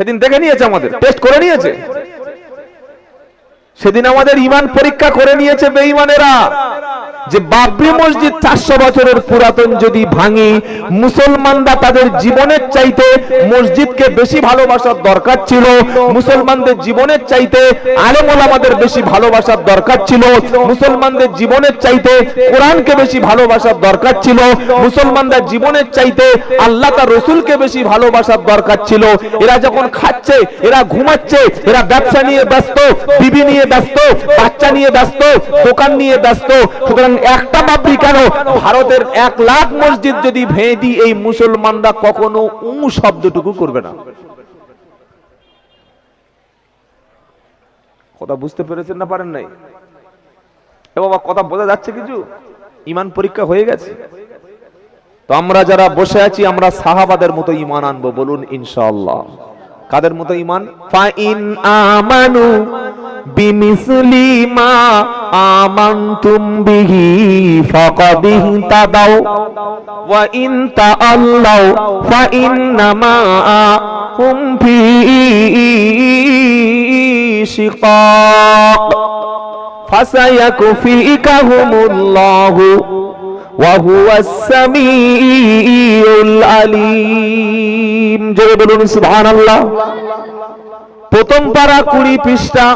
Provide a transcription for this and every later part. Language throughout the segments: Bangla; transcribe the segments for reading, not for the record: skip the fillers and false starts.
সেদিন দেখে নিয়েছে, আমাদের টেস্ট করে নিয়েছে, সেদিন আমাদের ঈমান পরীক্ষা করে নিয়েছে বেঈমানেরা, যে বাবরি মসজিদ 400 বছরের পুরাতন যদি ভাঙি, মুসলমানরা তাদের জীবনের চাইতে মসজিদকে বেশি ভালোবাসার দরকার ছিল, মুসলমানদের জীবনের চাইতে আলেম ওলামাদের বেশি ভালোবাসার দরকার ছিল, মুসলমানদের জীবনের চাইতে কোরআনকে বেশি ভালোবাসার দরকার ছিল, মুসলমানদের জীবনের চাইতে আল্লাহ তার রসুলকে বেশি ভালোবাসার দরকার ছিল। এরা যখন খাচ্ছে, এরা ঘুমাচ্ছে, এরা ব্যবসা নিয়ে ব্যস্ত, বিবি নিয়ে ব্যস্ত, বাচ্চা নিয়ে ব্যস্ত, দোকান নিয়ে ব্যস্ত। সুতরাং একটা বাবরি কেন, ভারতের 1 লাখ মসজিদ যদি ভেঙে দিই, এই মুসলমানরা কখনো শব্দটুকু করবে না। কথা বুঝতে পেরেছেন না পারেন নাই? এ বাবা, কথা বোঝা যাচ্ছে কিছু? ঈমান পরীক্ষা হয়ে গেছে। তো আমরা যারা বসে আছি, আমরা সাহাবাদের মতো ঈমান আনবো, বলুন ইনশাআল্লাহ। কাদের মতো ঈমান? ফাইন আমানু বিমিসলি মা আমানতুম বিহি ফাকাদ ইহতাদাও ওয়া ইন তাআল্লাউ ফাইন্নামা হুম ফি শিকাক ফাসায়াকফিকাহুমুল্লাহু ওয়া হুয়াস সামিউল আলীম। জোরে বলুন সুবহানাল্লাহ। প্রথম পারা 20 পৃষ্ঠা,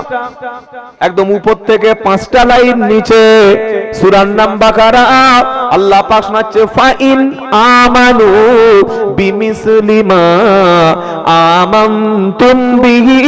একদম উপর থেকে 5টা লাইন নিচে, সূরার নাম বাকারা। আল্লাহ পাক শোনাচ্ছে, ফাইন আমানু বিমিসলি মা আমানতুম বিহি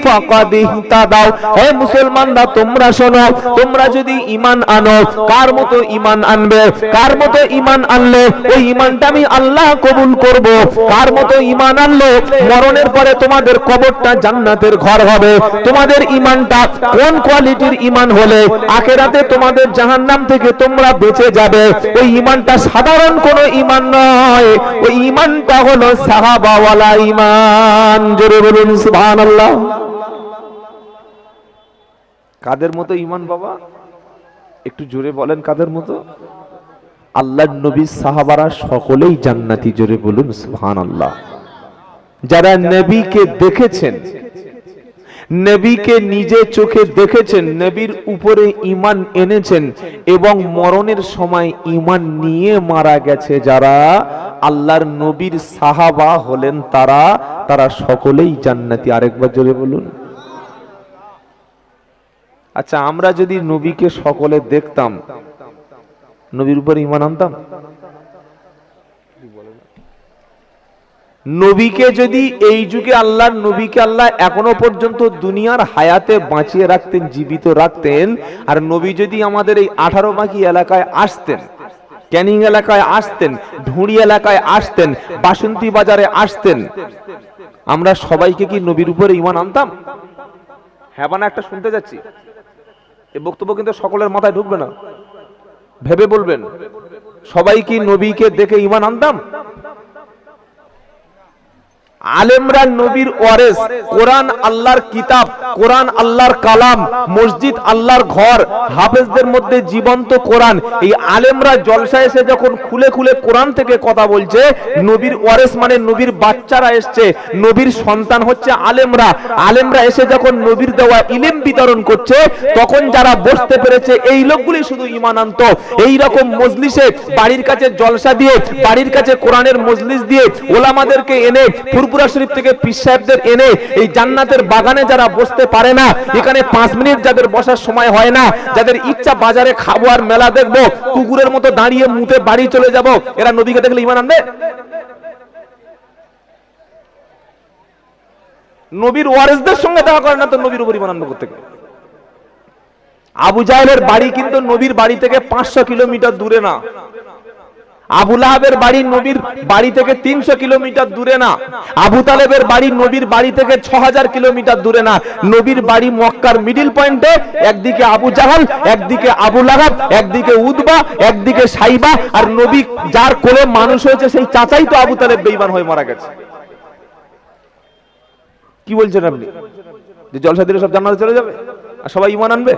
ফাকাদ ইহতাদাও। হে মুসলমানরা, তোমরা শোনো, তোমরা যদি ঈমান আনো, কার মতো ঈমান আনবে? কার মতো ঈমান আনলে ওই ঈমানটা আমি আল্লাহ কবুল করব। কার মতো ঈমান আনলে মরণের পরে তোমাদের কবরটা জান্নাতের ঘর হবে। তোমাদের ঈমানটা কোন কোয়ালিটির ঈমান হলে আখিরাতে তোমাদের জাহান্নাম থেকে তোমরা বেঁচে যাবে? ওই ঈমানটা সাধারণ কোনো ঈমান নয়, ওই ঈমানটা হলো সাহাবাওয়ালা ঈমান। জোরে বলুন সুবহানাল্লাহ। কাদের মতো ঈমান বাবা? একটু জোরে বলেন, কাদের মতো? আল্লাহর নবী সাহাবারা সকলেই জান্নাতি। জোরে বলুন সুবহানাল্লাহ। যারা নবীকে দেখেছেন, নবীকে নিজে চোখে দেখেছেন, নবীর উপরে ঈমান এনেছেন এবং মরণের সময় ঈমান নিয়ে মারা গেছে, যারা আল্লাহর নবীর সাহাবা হলেন, তারা সকলেই জান্নাতি। আরেকবার জোরে বলুন। আচ্ছা, আমরা যদি নবীকে সকলে দেখতাম, নবীর উপর ঈমান আনতাম? নবীকে যদি এই যুগে আল্লাহর নবীকে আল্লাহ এখনো পর্যন্ত দুনিয়ার হায়াতে বাঁচিয়ে রাখতেন, জীবিত রাখতেন, আর নবী যদি আমাদের এই 18 বাকি এলাকায় আসতেন, ক্যানিং এলাকায় আসতেন, ঢুঁড়ি এলাকায় আসতেন, বাসন্তী বাজারে আসতেন, আমরা সবাইকে কি নবীর উপরে ঈমান আনতাম? হ্যাঁ বা না একটা শুনতে যাচ্ছি। এই বক্তব্য কিন্তু সকলের মাথায় ঢুকবে না, ভেবে বলবেন। সবাই কি নবীকে দেখে ঈমান আনতাম? আলেমরা নবীর ওয়ারিস, কোরআন আল্লাহর কিতাব, কোরআন আল্লাহর কালাম, মসজিদ আল্লাহর ঘর, হাফেজদের মধ্যে জীবন্ত কোরআন। এই আলেমরা জলসায় এসে যখন খুলে খুলে কোরআন থেকে কথা বলছে, নবীর ওয়ারিস মানে নবীর বাচ্চারা এসছে, নবীর সন্তান হচ্ছে আলেমরা। আলেমরা এসে যখন নবীর দেওয়া ইলম বিতরণ করছে, তখন যারা বসতে পেরেছে এই লোকগুলি শুধু ঈমান আনতো। এই রকম মজলিসে, বাড়ির কাছে জলসা দিয়ে, বাড়ির কাছে কোরআনের মজলিস দিয়ে ওলামাদেরকে এনে, ফুরপুরা শরীফ থেকে পীর সাহেবদের এনে এই জান্নাতের বাগানে যারা বসতে পারে না, এখানে 5 মিনিট যাদের বসার সময় হয় না, যাদের ইচ্ছা বাজারে খাবো আর মেলা দেখবো, কুকুরের মতো দাঁড়িয়ে মুতে বাড়ি চলে যাব, এরা নবীকে দেখলে ঈমান আনবে? নবীর ওয়ারিসদের সঙ্গে দেখা করে না তো নবীর উপর ঈমান আনবে কোত্থেকে? আবু জাহেলের বাড়ি কিন্তু নবীর বাড়ি থেকে 500 কিলোমিটার দূরে না। আবু লাহাবের বাড়ি নবীর বাড়ি থেকে 300 কিলোমিটার দূরে না। আবু তালেবের বাড়ি নবীর বাড়ি থেকে 6000 কিলোমিটার দূরে না। নবীর বাড়ি মক্কার মিডিল পয়েন্টে, একদিকে আবু জাহাল, একদিকে আবু লাহাব, একদিকে উতবা, একদিকে সাইবা, আর নবী যার কোলে মানুষ হয়েছে সেই চাচাই তো আবু তালেব বেঈমান হয়ে মারা গেছে। কি বলছেন আপনি? যে জলসা দিলে সব জান্নাতে চলে যাবে আর সবাই ঈমান আনবে?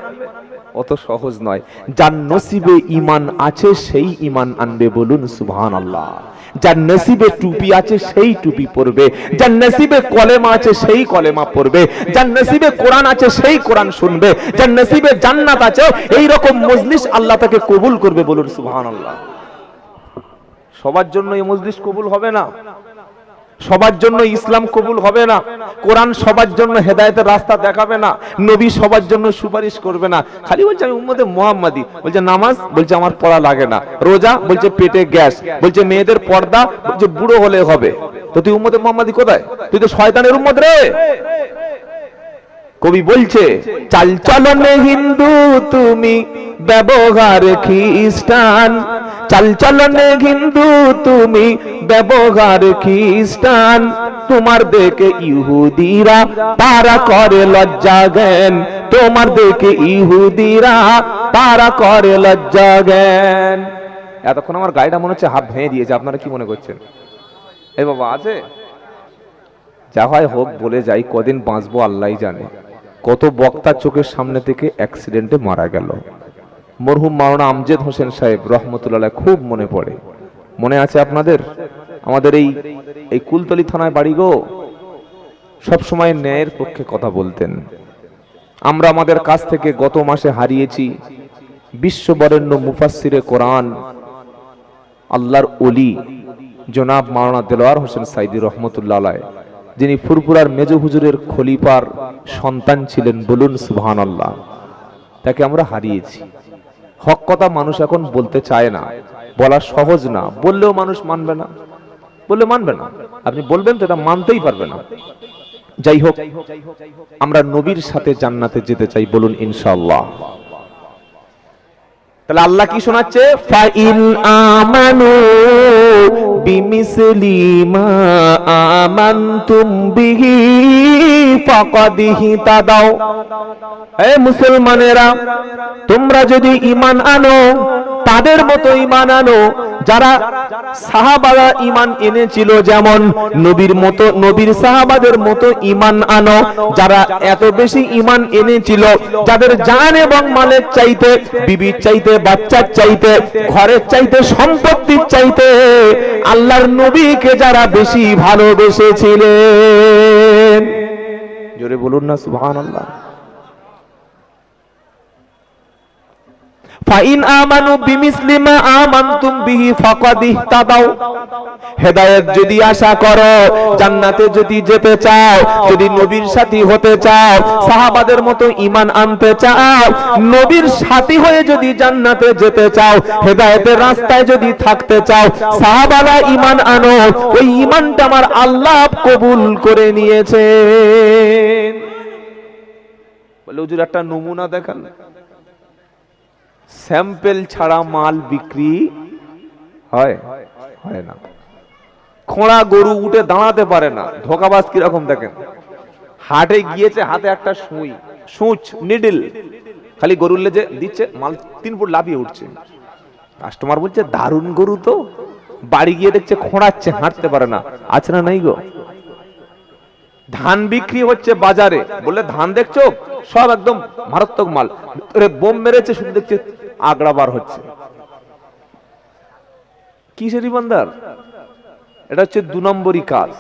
অত সহজ নয়। যার নসিবে ঈমান আছে সেই ঈমান আনবে, বলুন সুবহানাল্লাহ। যার নসিবে টুপি আছে সেই টুপি পরবে, যার নসিবে কলেমা আছে সেই কলেমা পড়বে, যার নসিবে কোরআন আছে সেই কোরআন শুনবে, যার নসিবে জান্নাত আছে এই রকম মজলিস আল্লাহ তাকে কবুল করবে, বলুন সুবহানাল্লাহ। সবার জন্য এই মজলিস কবুল হবে না, সবার জন্য ইসলাম কবুল হবে না, কোরআন সবার জন্য হেদায়েতের রাস্তা দেখাবে না, নবী সবার জন্য সুপারিশ করবে না। খালি বলছে আমি উম্মতে মুহাম্মাদি, বলছে নামাজ, বলছে আমার পড়া লাগে না, রোজা, বলছে পেটে গ্যাস, বলছে মেয়েদের পর্দা, বলছে বুড়ো হলে হবে। তো তুই উম্মতে মুহাম্মাদি কোথায়? তুই তো শয়তানের উম্মত রে। কবি বলছে চাল চলনে হিন্দু তুমি ব্যবহার খ্রিস্টান, চাল চলনে হিন্দু তুমি ব্যবহার খ্রিস্টান, তোমার দেখে ইহুদিরা তারা করে লজ্জা জ্ঞান, তোমার দেখে ইহুদিরা তারা করে লজ্জা জ্ঞান। এতক্ষণ আমার গাড়িটা মনে হচ্ছে হাত ভেঙে দিয়েছে, আপনারা কি মনে করছেন? এই বাবা আছে, যা হয় হোক বলে যাই, কদিন বাঁচবো আল্লাহই জানে। কত বক্তা চোখের সামনে থেকে অ্যাক্সিডেন্টে মারা গেল। মরহুম মাওলানা আমজেদ হোসেন সাহেব রহমতুল্লাহ খুব মনে পড়ে। মনে আছে আপনাদের? আমাদের এই কুলতলি থানায় বাড়ি গো। সব সময় ন্যায়ের পক্ষে কথা বলতেন। আমরা আমাদের কাছ থেকে গত মাসে হারিয়েছি বিশ্ববরেণ্য মুফাসসিরে কোরআন, আল্লাহর ওলি জনাব মাওলানা দেলোয়ার হোসেন সাইদি রহমতুল্লাহ আলাইহি, যিনি ফুরপুরার মেজ হুজুরের খলিফার সন্তান ছিলেন, বলুন সুবহানাল্লাহ। তাকে আমরা হারিয়েছি। হক কথা মানুষ এখন বলতে চায় না, বলা সহজ না, বললেও মানুষ মানবে না, বললে মানবে না। আপনি বলবেন তো এটা মানতেই পারবে না। যাই হোক, আমরা নবীর সাথে জান্নাতে যেতে চাই, বলুন ইনশাআল্লাহ। তাহলে আল্লাহ কি শোনাচ্ছে? ফাইন আমানু বিমিসলি মা আমানতুম বিহি ফাকাদ ইহতাদাও। হে মুসলমানেরা, তোমরা যদি ঈমান আনো তাদের মতো ঈমান আনো যারা সাহাবারা ঈমান এনেছিল, যেমন নবীর মতো, নবীর সাহাবাদের মতো ঈমান আনো। যারা এত বেশি ঈমান এনেছিল, যাদের জান এবং মালের চাইতে, বিবির চাইতে, বাচ্চার চাইতে, ঘরের চাইতে, সম্পত্তির চাইতে আল্লাহর নবীকে যারা বেশি ভালোবেসেছিলেন, জোরে বলুন না সুবহানাল্লাহ। ফাইন আমানু বিমিসলি মা আমানতুম বিহি ফাকাদ ইহতাদাও। হেদায়েত যদি আশা করো, জান্নাতে যদি যেতে চাও, যদি নবীর সাথী হতে চাও, সাহাবাদের মতো ঈমান আনতে চাও, নবীর সাথী হয়ে যদি জান্নাতে যেতে চাও, হেদায়েতের রাস্তায় যদি থাকতে চাও, সাহাবারা ঈমান আনো। ওই ঈমানটা আমার আল্লাহ কবুল করে নিয়েছেন। বলে হুজুর একটা নমুনা দেখান। স্যাম্পল ছাড়া মাল বিক্রি হয়? হয় না। খোঁড়া গরু উঠে দাঁড়াতে পারে না। ধোকাবাজ কিরকম দেখেন, হাটে গিয়েছে, হাতে একটা সুচ নিডল, খালি গরুর লেজে দিচ্ছে, মাল 3 ফুট লাফিয়ে উঠছে। কাস্টমার বলছে দারুণ গরু তো, বাড়ি গিয়ে দেখছে খোঁড়াচ্ছে, হাঁটতে পারে না। আছে না নাই গো? ধান বিক্রি হচ্ছে বাজারে, বলে ধান দেখছো, সব একদম মারাত্মক মাল, বোম মেরেছে, শুধু দেখছে আগড়া বার হচ্ছে। কিসের ইমানদার? এটা হচ্ছে 2 নম্বরই কাজ।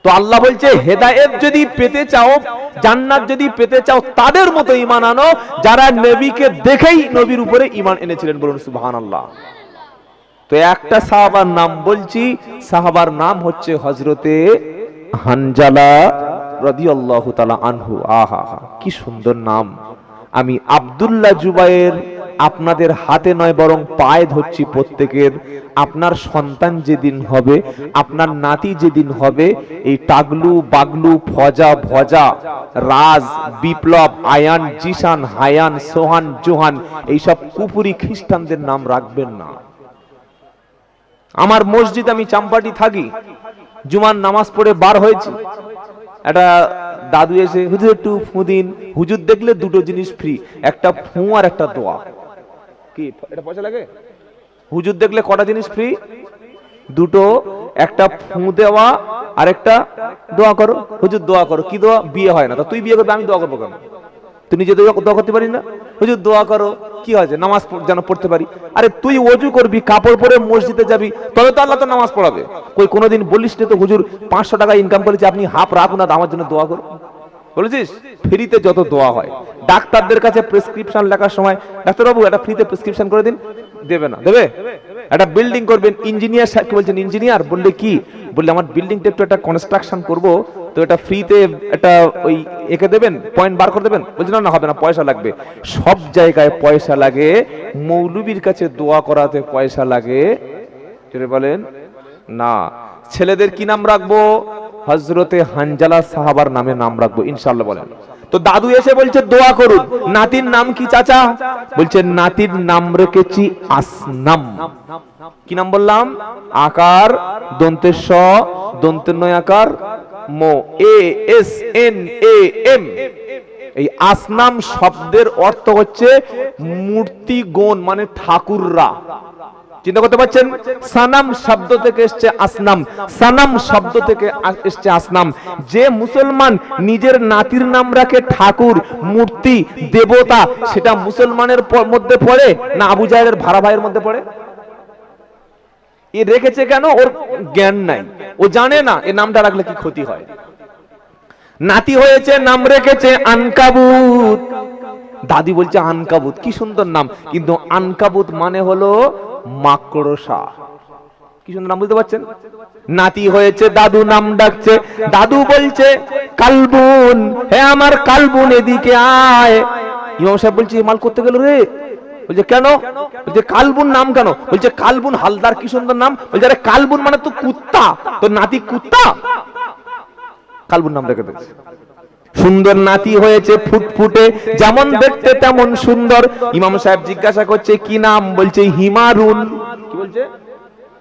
তো আল্লাহ বলছে হেদায়েত যদি পেতে চাও, জান্নাত যদি পেতে চাও, তাদের মতো ঈমান আনো যারা নবীকে দেখেই নবীর উপরে ঈমান এনেছিলেন, বলুন সুবহানাল্লাহ। তো একটা সাহাবার নাম বলছি, সাহাবার নাম হচ্ছে হযরতে হানজালা রাদিয়াল্লাহু তাআলা আনহু। আহা, কি সুন্দর নাম। আমি আব্দুল্লাহ জুবায়ের আপনাদের হাতে নয় বরং পায়ে ধরছি প্রত্যেকের। আপনার সন্তান যেদিন হবে, আপনার নাতি যেদিন হবে, এই টাগলু, বাগলু, ফজা, ভজা, রাজ, বিপ্লব, আয়ান, জিসান, হায়ান, সোহান, জোহান, এইসব কুপুরি খ্রিস্টানদের নাম রাখবেন না। আমার মসজিদ, আমি চাম্পাটি থাকি, জুমার নামাজ পড়ে বার হয়েছি, একটা দাদু এসে হুজুর একটু ফু দিন। হুজুর দেখলে 2টো জিনিস ফ্রি, একটা ফু আর একটা দোয়া। কি এটা পয়সা লাগে? হুজুর দেখলে কটা জিনিস ফ্রি? 2টো, একটা ফু দেওয়া আর একটা দোয়া করো। হুজুর দোয়া করো, কি দোয়া? বিয়ে হয় না, তা তুই বিয়ে করবি, আমি দোয়া করবো কেন? তুই নিজে দোয়া করতে পারি না? হুজুর দোয়া করো, কি হয়েছে? নামাজ যেন পড়তে পারি। আরে তুই ওযু করবি, কাপড় পরে মসজিদে যাবি, তবে তো আল্লাহ তো নামাজ পড়াবে। কোনোদিন বলিস না তো হুজুর 500 টাকা ইনকাম করেছি, আপনি হাফ রাখুন, আমার জন্য দোয়া করুন? বলেছিস? ফ্রিতে যত দোয়া হয়, ডাক্তারদের কাছে প্রেসক্রিপশন লেখার সময়, ডাক্তারবাবু একটা ফ্রিতে প্রেসক্রিপশন করে দিন, দেবে না? দেবে? একটা বিল্ডিং করবেন, ইঞ্জিনিয়ার সাহেবকে বলছেন, ইঞ্জিনিয়ার, বললে কি? বললে আমার বিল্ডিংটা একটু একটা কনস্ট্রাকশন করব, তো এটা ফ্রিতে একটা ওই এঁকে দেবেন, পয়েন্ট বার করে দেবেন? বলছে না, হবে না, পয়সা লাগবে। সব জায়গায় পয়সা লাগে, মৌলবীর কাছে দোয়া করাতে পয়সা লাগে? বলেন না। ছেলেদের কি নাম রাখবো? হযরতে হানজালা সাহাবার নামে নাম রাখবো ইনশাআল্লাহ। বলেন তো। দাদু এসে বলছে দোয়া করুন। নাতির নাম কি চাচা? বলছে নাতির নাম রেখেছি আসনাম। কি নাম বললাম? আকার দন্তে স দন্তে নয় আকার মো, A S N A M. এই আসনাম শব্দের অর্থ হচ্ছে মূর্তিগণ, মানে ঠাকুররা। চিন্তা করতে পারছেন? সানাম শব্দ থেকে এসেছে আসনাম, সানাম শব্দ থেকে এসেছে আসনাম। যে মুসলমান নিজের নাতির নাম রাখে ঠাকুর, মূর্তি, দেবতা, সেটা মুসলমানের মধ্যে পড়ে না আবু জাহেলের ভাড়া ভাইয়ের মধ্যে পড়ে? এ রেখেছে কেন? ওর জ্ঞান নাই, ও জানে না এ নামটা রাখলে কি ক্ষতি হয়। নাতি হয়েছে, নাম রেখেছে আনকাবুত। দাদি বলছে আনকাবুত, কি সুন্দর নাম, কিন্তু আনকাবুত মানে হলো মাকড়সা। কি সুন্দর নাম, বুঝতে পারছেন? নাতি হয়েছে, দাদু নাম ডাকছে, দাদু বলছে কালবুন, হে আমার কালবুন এদিকে আয়। ইমাম সাহেব বলছে মাল করতে গেল রে। বলছে কেন? বলছে কালবুন নাম কেন? বলছে কালবুন হালদার, কি সুন্দর নাম। বলছে আরে কালবুন মানে তো কুত্তা, তো নাতি কুত্তা, কালবুন নাম রেখে দিয়েছে। সুন্দর নাতি হয়েছে, ফুটফুটে, যেমন দেখতে তেমন সুন্দর। ইমাম সাহেব জিজ্ঞাসা করছে কি নাম? বলছে হিমারুন। কি বলছে?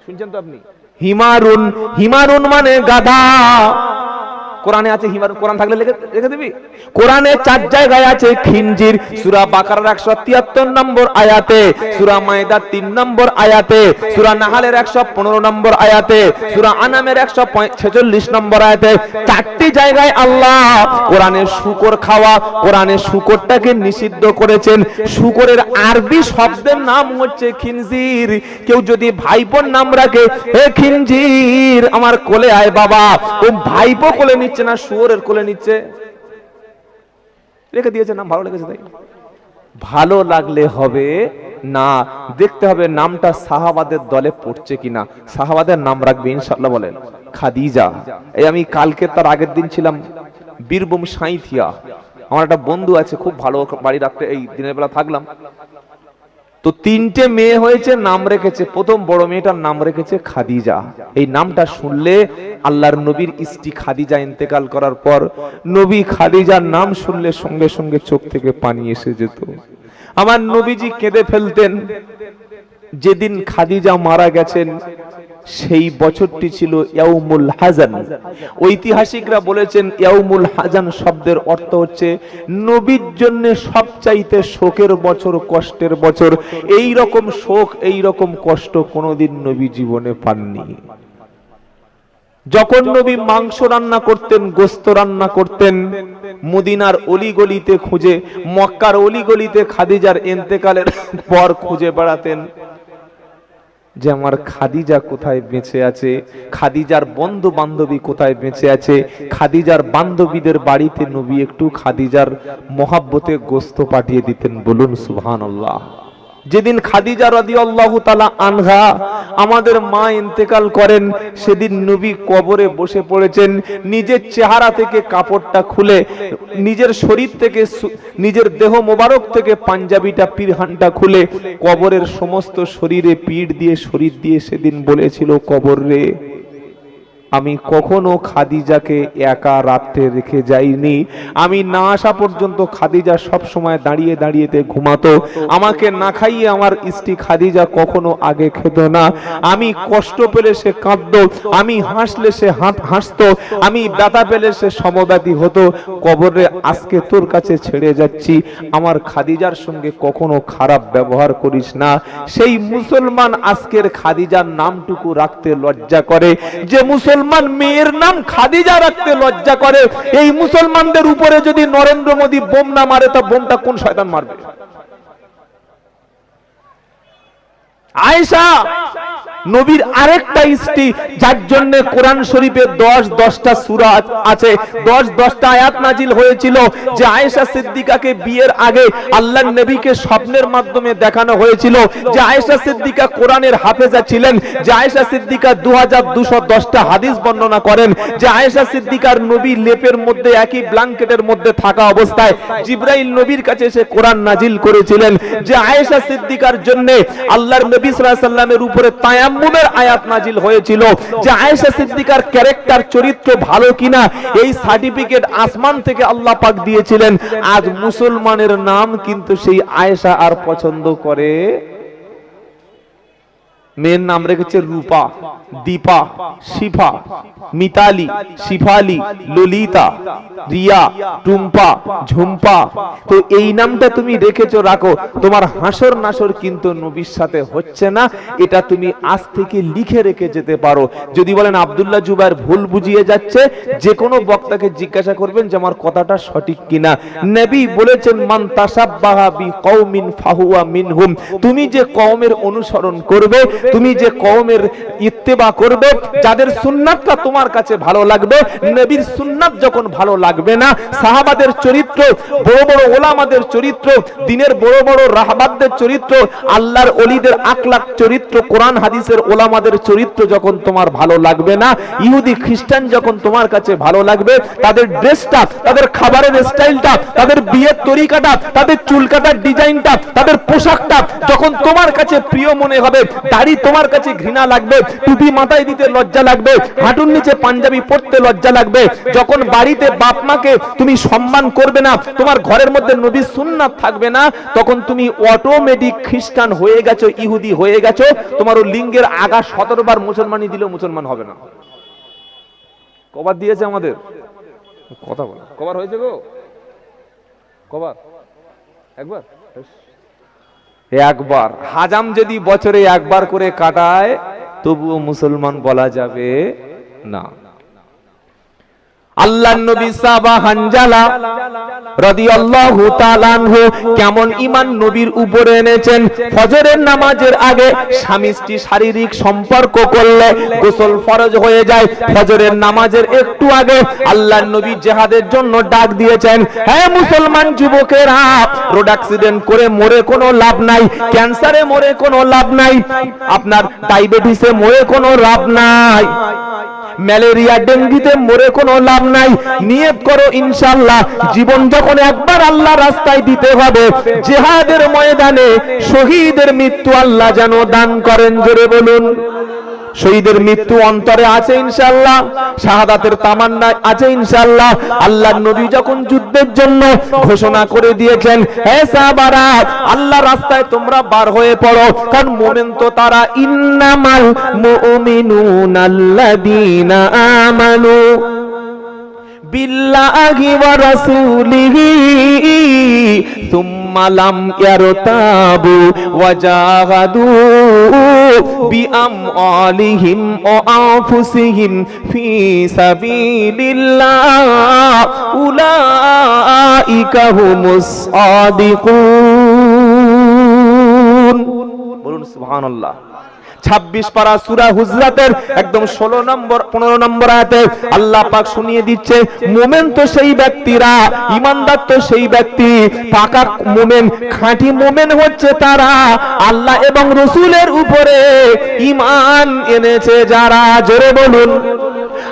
শুনছেন তো আপনি? হিমারুন। হিমারুন মানে গাধা। কোরআনে আছে হিমারুন, কোরআন থাকলে লিখে দিবি। কোরআনে 4 জায়গায় আছে খিনজির। সূরা বাকারার 173 নম্বর আয়াতে, সূরা মায়দার 3 নম্বর আয়াতে, সূরা নাহালের 115 নম্বর আয়াতে, সূরা আনামের 146 নম্বর আয়াতে, 4টি জায়গায় আল্লাহ কোরআনে শূকর খাওয়া, কোরআনে শূকরটাকে নিষিদ্ধ করেছেন। শূকরের আরবি শব্দের নাম হচ্ছে খিনজির। কেউ যদি ভাইপোর নাম রাখে, হে খিনজির আমার কোলে আয় বাবা, ও ভাইপো কোলে নিচ্ছে না, শুয়োরের কোলে নিচ্ছে। রেখে দিয়েছে নাম, ভালো লেগেছে তাই। ভালো লাগলে হবে না, দেখতে হবে নামটা সাহাবাদের দলে পড়ছে কিনা। সাহাবাদের নাম রাখবে ইনশাআল্লাহ। বলেন খাদিজা। এই আমি কালকে তার আগের দিন ছিলাম বীরভূম সাঁইথিয়া। আমার একটা বন্ধু আছে, খুব ভালো বাড়ি রাখতে, এই দিনের বেলা থাকলাম তো 3টে মেয়ে হয়েছে, নাম রেখেছে। প্রথম বড় মেয়েটার নাম রেখেছে খাদিজা। এই নামটা শুনলে, আল্লাহর নবীর স্ত্রী খাদিজা ইন্তেকাল করার পর নবী খাদিজার নাম শুনলে সঙ্গে সঙ্গে চোখ থেকে পানি এসে যেত। আমার নবীজি কেঁদে ফেলতেন। যেদিন খাদিজা মারা গেছেন সেই বছরটি ছিল ইয়াউমুল হাজান। ঐতিহাসিকরা বলেছেন ইয়াউমুল হাজান শব্দের অর্থ হচ্ছে নবীর জন্য সবচাইতে শোকের বছর, কষ্টের বছর। এই রকম শোক, এই রকম কষ্ট কোনোদিন নবী জীবনে পাননি। যখন নবী মাংস রান্না করতেন, গোস্ত রান্না করতেন, মদিনার অলিগলিতে খুঁজে, মক্কার অলিগলিতে খাদিজার ইন্তেকালের পর খুঁজে বেড়াতেন যে আমার খাদিজা কোথায় বেঁচে আছে, খাদিজার বন্ধু বান্ধবী কোথায় বেঁচে আছে। খাদিজার বান্ধবীদের বাড়িতে নবী একটু খাদিজার মহাব্বতে গোস্ত পাঠিয়ে দিতেন। বলুন সুবহানাল্লাহ। যেদিন খাদিজা রাদিয়াল্লাহু তাআলা আনহা আমাদের মা ইন্তেকাল করেন, সেদিন নবী কবরে বসে পড়েছেন। নিজের চেহারা থেকে কাপড়টা খুলে, নিজের শরীর থেকে, নিজের দেহ মোবারক থেকে পাঞ্জাবিটা, পিরহানটা খুলে কবরের সমস্ত শরীরে পিঠ দিয়ে, শরীর দিয়ে সেদিন বলেছিল, কবর রে, আমি কখনো খাদিজাকে একা রাতে রেখে যাইনি। আমি না আসা পর্যন্ত খাদিজা সব সময় দাঁড়িয়ে দাঁড়িয়েতে ঘুমাতো। আমাকে না খাইয়ে আমার স্ত্রী খাদিজা কখনো আগে খেত না। আমি কষ্ট পেলে সে কাঁদতো, আমি হাসলে সে হাসতো, আমি ব্যথা পেলে সে সমব্যথী হতো। কবরে আজকে তোর কাছে ছেড়ে যাচ্ছি, আমার খাদিজার সঙ্গে কখনো খারাপ ব্যবহার করিস না। সেই মুসলমান আজকের খাদিজার নামটুকু রাখতে লজ্জা করে। যে মুসলমান মুসলমান মেয়ের নাম খাদিজা রাখতে লজ্জা করে, এই মুসলমানদের উপরে যদি নরেন্দ্র মোদী বোম না মারে তো বোমটা কোন শয়তান মারবে? আয়েশা নবীর আরেকটা স্ত্রী, যার জন্য কোরআন শরীফে 10টা সূরা আছে, 10টা আয়াত নাজিল হয়েছিল। যে আয়েশা সিদ্দিকাকে বিয়ের আগে আল্লাহর নবীকে স্বপ্নের মাধ্যমে দেখানো হয়েছিল যে আয়েশা সিদ্দিকা কোরআনের হাফেজা ছিলেন, যে আয়েশা সিদ্দিকা 2210টা হাদিস বর্ণনা করেন, যে আয়েশা সিদ্দিকার নবী লেপের মধ্যে একই ব্ল্যাঙ্কেটের মধ্যে থাকা অবস্থায় জিবরাইল নবীর কাছে এসে কোরআন নাজিল করেছিলেন, যে আয়েশা সিদ্দিকার জন্য আল্লাহর নবী সাল্লাল্লাহু আলাইহি ওয়াসাল্লামের উপরে তায়াম্মুমের আয়াত নাজিল হয়েছিল, যে আয়েশা সিদ্দিকার ক্যারেক্টার চরিত্র ভালো কিনা এই সার্টিফিকেট আসমান থেকে আল্লাহ পাক দিয়েছিলেন। আজ মুসলমানের নাম কিন্তু সেই আয়েশা আর পছন্দ করে। মেয়ের নাম রেখেছে রূপা, দীপা, শিফা, মিতালি, শিফালি, ললিতা, রিয়া, টুম্পা, ঝুম্পা। তো এই নামটা তুমি রেখেছো, রাখো। তোমার হাসর নাসর কিন্তু নবীর সাথে হচ্ছে না, এটা তুমি আজ থেকে লিখে রেখে যেতে পারো। যদি বলেন আব্দুল্লাহ জুবায়ের ভুল বুঝিয়ে যাচ্ছে, যে কোনো বক্তাকে জিজ্ঞাসা করবেন যে আমার কথাটা সঠিক কিনা। নবী বলেছেন মান তাসাব্বাহা বিকওমিন ফাহুয়া মিনহুম। তুমি যে কওমের অনুসরণ করবে, তুমি যে কওমের ইত্তেবা করবে, যাদের সুন্নাতটা তোমার কাছে ভালো লাগবে, নবীর সুন্নাত যখন ভালো লাগবে না, সাহাবাদের চরিত্র, বড় বড় ওলামাদের চরিত্র, দিনের বড় বড় রাহবারদের চরিত্র, আল্লাহর ওলিদের আখলাক চরিত্র, কোরআন হাদিসের ওলামাদের চরিত্র যখন তোমার ভালো লাগবে না, ইহুদি খ্রিস্টান যখন তোমার কাছে ভালো লাগবে, তাদের ড্রেসটা, তাদের খাবারের স্টাইলটা, তাদের বিয়ের তরিকাটা, তাদের চুল কাটার ডিজাইনটা, তাদের পোশাকটা যখন তোমার কাছে প্রিয় মনে হবে, দাড়ি তোমার কাছে ঘৃণা লাগবে, টুপি মাথায় দিতে লজ্জা লাগবে, হাঁটুর নিচে পাঞ্জাবি পরতে লজ্জা লাগবে, যখন বাড়িতে বাপ মাকে তুমি সম্মান করবে না, তোমার ঘরের মধ্যে নবীর সুন্নাত থাকবে না, তখন তুমি অটোমেটিক খ্রিস্টান হয়ে গেছো, ইহুদি হয়ে গেছো। তোমার লিঙ্গের আগা 17 বার মুসলমানি দিলেও মুসলমান হবে না। কবার দিয়েছে আমাদের? কথা বলো, কবার হয়েছে গো? কবার? একবার? একবার। হাজাম যদি বছরে একবার করে কাটায় তবুও মুসলমান বলা যাবে না। আল্লাহর নবী সাহাবা হানজালা রাদিয়াল্লাহু তাআলা আনহু কেমন ঈমান নবীর উপরে এনেছেন। ফজরের নামাজের আগে স্বামী স্ত্রী শারীরিক সম্পর্ক করলে গোসল ফরজ হয়ে যায়। ফজরের নামাজের একটু আগে আল্লাহর নবী জিহাদের জন্য ডাক দিয়েছেন, হে মুসলমান যুবকেরা, রোড অ্যাক্সিডেন্ট করে মরে কোনো লাভ নাই, ক্যান্সারে মরে কোনো লাভ নাই, আপনার ডায়াবেটিসে মরে কোনো লাভ নাই, ম্যালেরিয়া ডেঙ্গিতে মরে কোনো লাভ নাই। নিয়ত করো ইনশাআল্লাহ জীবন যখন একবার আল্লাহ রাস্তায় দিতে হবে, জিহাদের ময়দানে শহীদের মৃত্যু আল্লাহ যেন দান করেন। জোরে বলুন। শহীদের মৃত্যু অন্তরে আছে ইনশাআল্লাহ, শাহাদাতের তামান্না আছে ইনশাআল্লাহ। আল্লাহর নবী যখন যুদ্ধের জন্য ঘোষণা করে দিয়েছেন, হে সাহাবারা, আল্লাহ রাস্তায় তোমরা বার হয়ে পড়ো, কারণ মুমিন তো তারা, ইন্নামাল মুমিনুনা আল্লাযীনা আমানু বিল্লাহি ওয়া রাসূলিহি সুম্মা লাম ইয়ারতাবু ওয়া জাহাদু বিআমওয়ালিহিম ওয়া আনফুসিহিম ফি সাবিলিল্লাহ উলাইকা হুমুস সাদিকুন। বলুন সুবহানাল্লাহ। 26 পারা সূরা হুজরাতের একদম 16 নম্বর 15 নম্বর আয়াতে আল্লাহ পাক শুনিয়ে দিচ্ছে, মুমিন তো সেই ব্যক্তিরা, ঈমানদার তো সেই ব্যক্তি, পাকা মুমিন, খাঁটি মুমিন হচ্ছে তারা আল্লাহ এবং রাসূলের উপরে ঈমান এনেছে যারা। জোরে বলুন।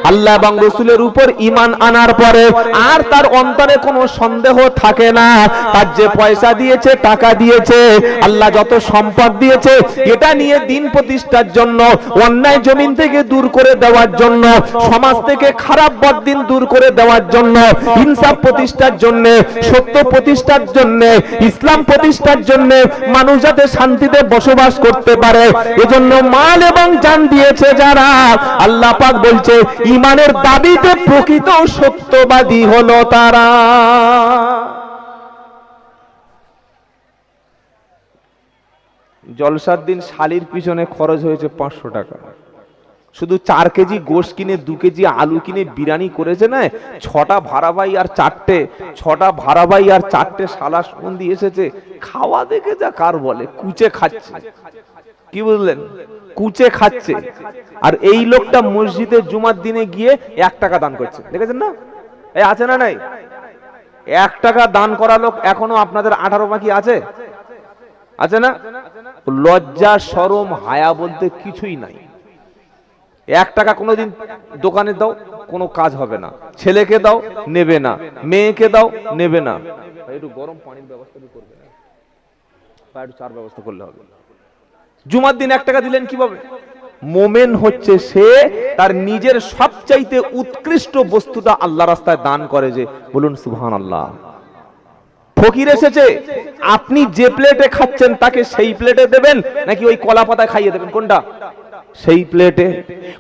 আল্লাহ এবং রাসূলের উপর ঈমান আনার পরে আর তার অন্তরে কোনো সন্দেহ থাকে না, তার যে পয়সা দিয়েছে, টাকা দিয়েছে, আল্লাহ যত সম্পদ দিয়েছে, এটা নিয়ে দিন প্রতিষ্ঠার জন্য, অন্যায় জমিন থেকে দূর করে দেওয়ার জন্য, সমাজ থেকে খারাপ বদদিন দূর করে দেওয়ার জন্য, ইনসাফ প্রতিষ্ঠার জন্য, সত্য প্রতিষ্ঠার জন্য, ইসলাম প্রতিষ্ঠার জন্য, মানুষ যাতে শান্তিতে বসবাস করতে পারে, এজন্য মাল এবং জান দিয়েছে যারা, আল্লাহ পাক বলছে ঈমানের দাবিতে প্রকৃত সত্যবাদী হলো তারা। জলসার দিন শালির পিছনে খরচ হয়েছে 500 টাকা, শুধু 4 কেজি গোশ কিনে 2 কেজি আলু কিনে বিরিয়ানি করেছে না, 6টা ভাড়া ভাই আর 4টে শালা সন্ধি এসেছে, খাওয়া দেখে যা কার বলে, কুচে খাচ্ছে। কি বুঝলেন? কুচে খাচ্ছে। আর এই লোকটা মসজিদে জুমার দিনে গিয়ে 1 টাকা দান করছে, দেখেছেন না? এই আছে না নাই? 1 টাকা দান করা লোক এখনো আপনাদের 18 বাকি আছে? আছে না? লজ্জা শরম হায়া বলতে কিছুই নাই। 1 টাকা কোনোদিন দোকানে দাও, কোনো কাজ হবে না। ছেলেকে দাও, নেবে না। মেয়েকে দাও, নেবে না। একটু গরম পানির ব্যবস্থা করবে না, বা একটু চার ব্যবস্থা করলে হবে। জুমার দিন 1 টাকা দিলেন কিভাবে? মোমেন হচ্ছে সে তার নিজের সবচাইতে উৎকৃষ্ট বস্তুটা আল্লাহ রাস্তায় দান করে। যে বলুন সুবহানাল্লাহ। ফকির এসেছে, আপনি যে প্লেটে খাচ্ছেন তাকে সেই প্লেটে দেবেন নাকি ওই কলা পাতায় খাইয়ে দেবেন? কোনটা? সেই প্লেটে।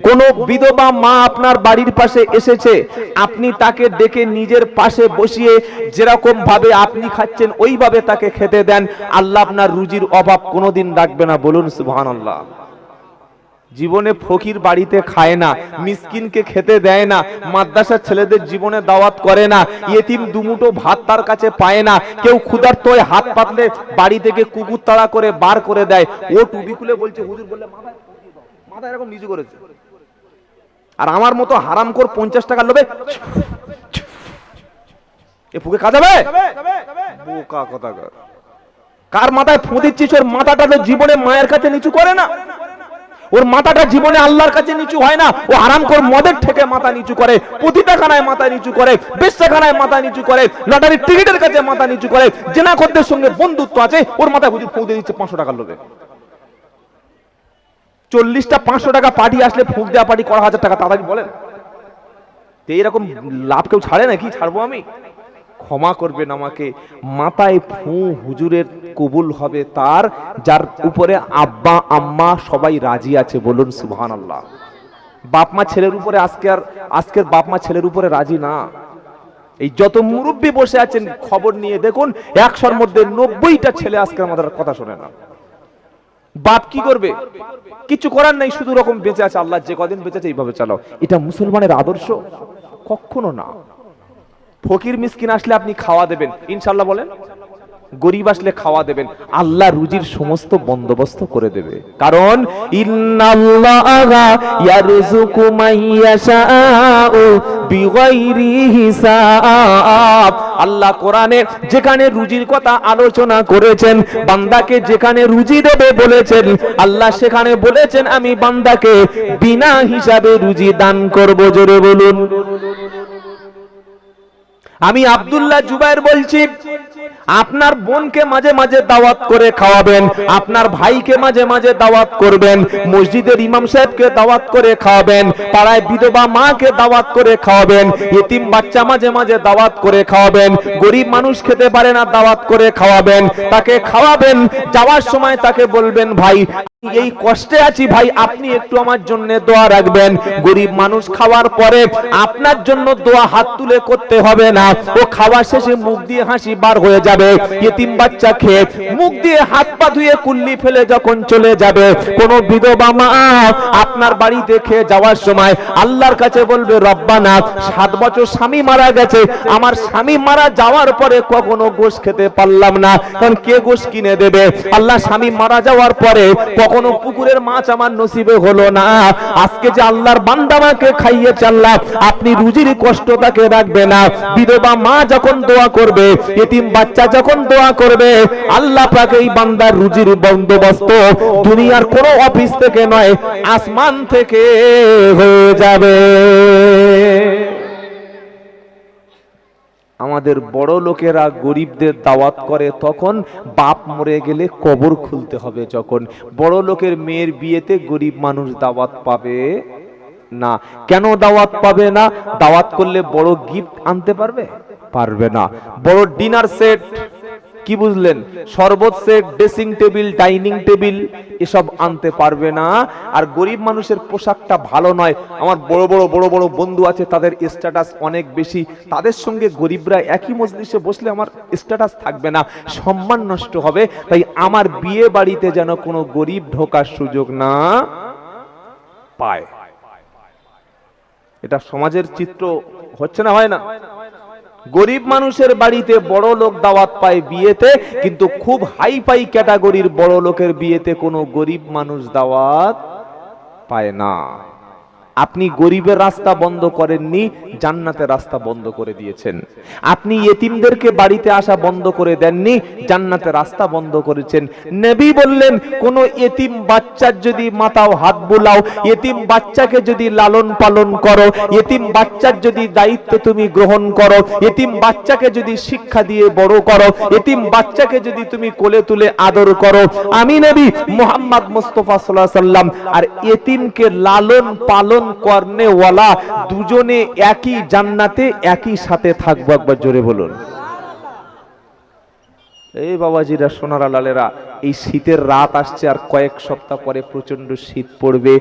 কোন বিধবা মা আপনার বাড়ির পাশে এসেছে, আপনি তাকে ডেকে নিজের পাশে বসিয়ে যেরকম ভাবে আপনি খাচ্ছেন ওইভাবে তাকে খেতে দেন, আল্লাহ আপনার রুজির অভাব কোনোদিন রাখবে না। বলুন সুবহানাল্লাহ। জীবনে ফকির বাড়িতে খায় না, মিসকিনকে খেতে দেয় না, মাদ্রাসার ছেলেদের জীবনে দাওয়াত করে না, ইয়েতিম দুমুঠো ভাত তার কাছে পায় না, কেউ ক্ষুধার্ত হয়ে হাত পাতলে বাড়ি থেকে কুকুর তাড়া করে বার করে দেয়। ও টুপি খুলে বলছে হুজুর বললে মাথা এরকম নিচু করেছে। আর আমার মতো হারামখোর 50 টাকার লোভে এ ফুকে কাজাবে? বোকা কথাকার। কার মাথায় ফু দিচ্ছিস? ওর মাথাটা তো জীবনে মায়ের কাছে নিচু করে না, ওর মাথাটা জীবনে আল্লাহর কাছে নিচু হয় না। ও হারামখোর মদের থেকে মাথা নিচু করে, প্রতিটাখানায় মাথা নিচু করে, বেশ্যাখানায় মাথা নিচু করে, লটারির টিকিটের কাছে মাথা নিচু করে, জেনাখোরদের সঙ্গে বন্ধুত্ব আছে, ওর মাথায় হুজুর ফু দিয়ে দিচ্ছে 500 টাকার লোভে। 40টা 500 টাকা পার্টি আসলে ফুক দেওয়া পার্টি করা 1000 টাকা, তাড়াতাড়ি বলেন। এইরকম লাভ কেউ ছাড়ে নাকি? ছাড়বো আমি? ক্ষমা করবেন আমাকে। মাথায় ফু হুজুরের কবুল হবে তার যার উপরে আব্বা আম্মা সবাই রাজি আছে। বলুন সুবহানাল্লাহ। বাপ মা ছেলের উপরে আজকের বাপ মা ছেলের উপরে রাজি না। এই যত মুরব্বী বসে আছেন খবর নিয়ে দেখুন, 100-র মধ্যে 90টা ছেলে আজকে আমাদের কথা শোনে না। বাপ কি করবে? কিছু করার নাই, শুধু রকম বেঁচে আছে। আল্লাহ যে কদিন বেঁচে আছে এইভাবে চালাও। এটা মুসলমানের আদর্শ? কখনো না। ফকির মিসকিন আসলে আপনি খাওয়া দেবেন ইনশাআল্লাহ, বলেন। গরিব আসলে খাওয়া দেবেন, আল্লাহ রুজির সমস্ত বন্দোবস্ত করে দেবে। কারণ ইন্নাল্লাহা ইয়ারযুকু মান ইয়াশাউ বিগাইরি হিসাব। আল্লাহ কোরআনে যেখানে রুজির কথা আলোচনা করেছেন, বান্দাকে যেখানে রুজি দেবে বলেছেন, আল্লাহ সেখানে বলেছেন আমি বান্দাকে বিনা হিসাবে রুজি দান করব। জোরে বলুন। আমি আব্দুল্লাহ জুবায়ের বলছি, আপনার বোনকে মাঝে মাঝে দাওয়াত করে খাওয়াবেন, আপনার ভাইকে মাঝে মাঝে দাওয়াত করবেন, মসজিদের ইমাম সাহেবকে দাওয়াত করে খাওয়াবেন, পাড়ায় বিধবা মাকে দাওয়াত করে খাওয়াবেন, ইতিম বাচ্চা মাঝে মাঝে দাওয়াত করে খাওয়াবেন, গরিব মানুষ খেতে পারে না দাওয়াত করে খাওয়াবেন, তাকে খাওয়াবেন। যাওয়ার সময় তাকে বলবেন ভাই এই কষ্টে আছি ভাই, আপনি একটু আমার জন্য দোয়া রাখবেন। গরিব মানুষ খাওয়ার পরে আপনার জন্য দোয়া হাত তুলে করতে হবে না, ও খাওয়া শেষে মুখ দিয়ে হাসি বার হয়ে যাবে। ইতিম বাচ্চা খেয়ে মুখ দিয়ে হাত পা ধুয়ে কুল্লি ফেলে যখন চলে যাবে, কোন বিধবা মা আপনার বাড়িতে খেয়ে যাওয়ার সময় আল্লাহর কাছে বলবে রব্বানা 7 বছর স্বামী মারা গেছে, আমার স্বামী মারা যাওয়ার পরে কখনো গোশত খেতে পারলাম না, কারণ কে গোশত কিনে দেবে? আল্লাহ স্বামী মারা যাওয়ার পরে কখনো পুকুরের মাছ আমার নসিবে হলো না, আজকে যে আল্লাহর বান্দা আমাকে খাইয়েছে, আল্লাহ আপনি রুজির কষ্ট তাকে রাখবে না। বিধবা মা যখন দোয়া করবে, এতিম বাচ্চা যখন দোয়া করবে, আল্লাহ পাক এই বান্দার রুজির বন্দোবস্ত দুনিয়ার কোনো অফিস থেকে নয়, আসমান থেকে হয়ে যাবে। আমাদের বড় লোকেরা গরিবদের দাওয়াত করে তখন বাপ মরে গেলে কবর খুলতে হবে। যখন বড় লোকের মেয়ের বিয়েতে গরিব মানুষ দাওয়াত পাবে না। কেন দাওয়াত পাবে না? দাওয়াত করলে বড় গিফট আনতে পারবে না। বড় ডিনার সেট, কি বুঝলেন, শরবত set, dressing table, dining table এসব আনতে পারবে না। আর গরিব মানুষের পোশাকটা ভালো নয়। আমার বড় বড় বন্ধু আছে, তাদের স্ট্যাটাস অনেক বেশি, তাদের সঙ্গে গরিবরা একই মজলিসে বসলে আমার স্ট্যাটাস থাকবে না, সম্মান নষ্ট হবে। তাই আমার বিয়ে বাড়িতে যেন কোনো গরিব ঢোকার সুযোগ না পায়। এটা সমাজের চিত্র হচ্ছে না, হয় না? গরিব মানুষের বাড়িতে বড় লোক দাওয়াত পায় বিয়েতে, কিন্তু খুব হাই ফাই ক্যাটাগরির বড় লোকের বিয়েতে কোনো গরিব মানুষ দাওয়াত পায় না। আপনি গরিবের রাস্তা বন্ধ করেননি, জান্নাতের রাস্তা বন্ধ করে দিয়েছেন। আপনি ইয়েতিমদেরকে বাড়িতে আসা বন্ধ করে দেননি, জান্নাতের রাস্তা বন্ধ করেছেন। নবী বললেন, কোন ইয়েতিম বাচ্চার যদি মাথাও হাত বুলাও, ইয়েতিম বাচ্চাকে যদি লালন পালন করো, ইয়েতিম বাচ্চার যদি দায়িত্ব তুমি গ্রহণ করো, ইয়েতিম বাচ্চাকে যদি শিক্ষা দিয়ে বড় করো, ইয়েতিম বাচ্চাকে যদি তুমি কোলে তুলে আদর করো, আমি নবী মুহাম্মদ মুস্তাফা সাল্লাল্লাহু আলাইহি সাল্লাম আর ইয়েতিমকে লালন পালন করনে ওয়ালা দুজনে একই জান্নাতে একই সাথে থাকবো। একবার জোরে বলুন। এই বাবাজিরা, সোনারা লালেরা, এই শীতের রাত আসছে, আর কয়েক সপ্তাহ পরে প্রচন্ড শীত পড়বে।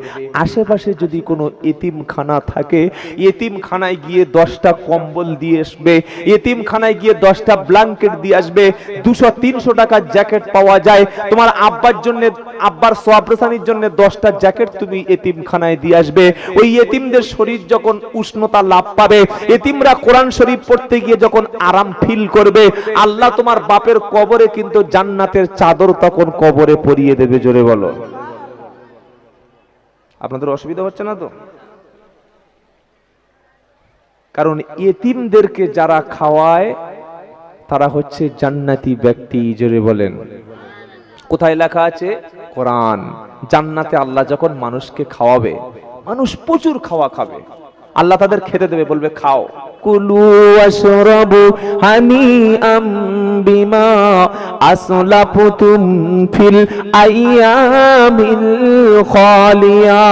আশেপাশে যদি কোনো এতিমখানা থাকে, এতিমখানায় গিয়ে 10টা কম্বল দিয়ে আসবে, এতিমখানায় গিয়ে 10টা ব্ল্যাঙ্কেট দিয়ে আসবে। 200-300 টাকার জ্যাকেট পাওয়া যায়। তোমার আব্বার জন্য, আব্বার সোয়াবরেসানির জন্য 10টা জ্যাকেট তুমি এতিমখানায় দিয়ে আসবে। ওই এতিমদের শরীর যখন উষ্ণতা লাভ পাবে, এতিমরা কোরআন শরীফ পড়তে গিয়ে যখন আরাম ফিল করবে, আল্লাহ তোমার বাপের কবরে কিন্তু জান্নাতের চাদর তখন কবরে পরিয়ে দেবে। জোরে বলো। আপনাদের অসুবিধা হচ্ছে না তো? কারণ এতিমদেরকে যারা খাওয়ায় তারা হচ্ছে জান্নাতি ব্যক্তি। জোরে বলেন। কোথায় লেখা আছে? কোরআন। জান্নাতে আল্লাহ যখন মানুষকে খাওয়াবে, মানুষ প্রচুর খাওয়া খাবে, আল্লাহ তাদের খেতে দেবে, বলবে খাও। কুলু ওয়াশরাবু হানিআম বিমা আসলাফতুম ফিল আইয়ামিল খালিয়া।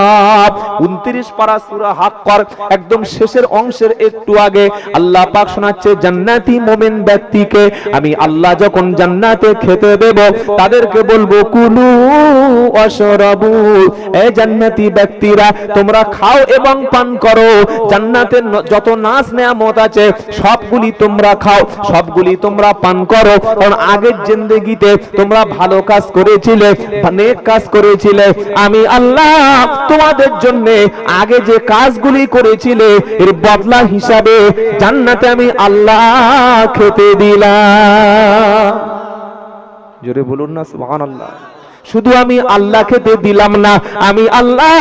29 পারা সূরা হাক্কর একদম শেষের অংশের একটু আগে আল্লাহ পাক শোনাচ্ছে, জান্নাতি মুমিন ব্যক্তিকে আমি আল্লাহ যখন জান্নাতে খেতে দেব, তাদেরকে বলবো কুলু ওয়াশরাবু, এ জান্নাতি ব্যক্তিরা তোমরা খাও এবং পান করো। জান্নাতের যত নাজ নেয়ামত আছে সবগুলি তোমরা খাও, সবগুলি তোমরা পান করো। কারণ আগের জিন্দেগিতে তোমরা ভালো কাজ করেছিলে, নেক কাজ করেছিলে, আমি আল্লাহ তোমাদের জন্য আগে যে কাজগুলি করেছিলে এর বদলা হিসাবে জান্নাতে আমি আল্লাহ খেতে দিলাম। জোরে বলুন না সুবহানাল্লাহ। শুধু আমি আল্লাহ খেতে দিলাম না, আমি আল্লাহ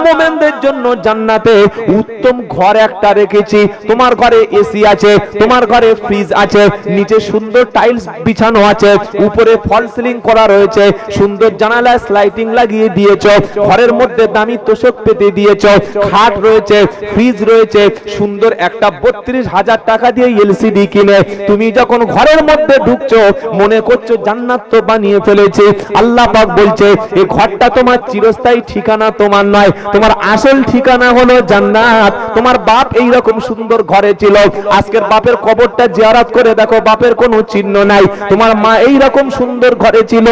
মুমিনদের জন্য জান্নাতে উত্তম ঘর একটা রেখেছি। তোমার ঘরে এসি আছে, তোমার ঘরে ফ্রিজ আছে, নিচে সুন্দর টাইলস বিছানো আছে, উপরে ফল সিলিং করা রয়েছে, সুন্দর জানালায় স্লাইডিং লাগিয়ে দিয়েছো, ঘরের মধ্যে দামি তোশক পেতে দিয়েছো, খাট রয়েছে, ফ্রিজ রয়েছে, সুন্দর একটা 32,000 টাকা দিয়ে এলসিডি কিনে তুমি যখন ঘরের মধ্যে ঢুকছো মনে করছো জান্নাত তো বানিয়ে ফেলেছে। আল্লাহ বলছে এই ঘরটা তোমার চিরস্থায়ী ঠিকানা তোমার নয়, তোমার আসল ঠিকানা হলো জান্নাত। তোমার বাপ এই রকম সুন্দর ঘরে ছিল, আজকের বাপের কবরটা জিয়ারত করে দেখো, বাপের কোনো চিহ্ন নাই। তোমার মা এই রকম সুন্দর ঘরে ছিল,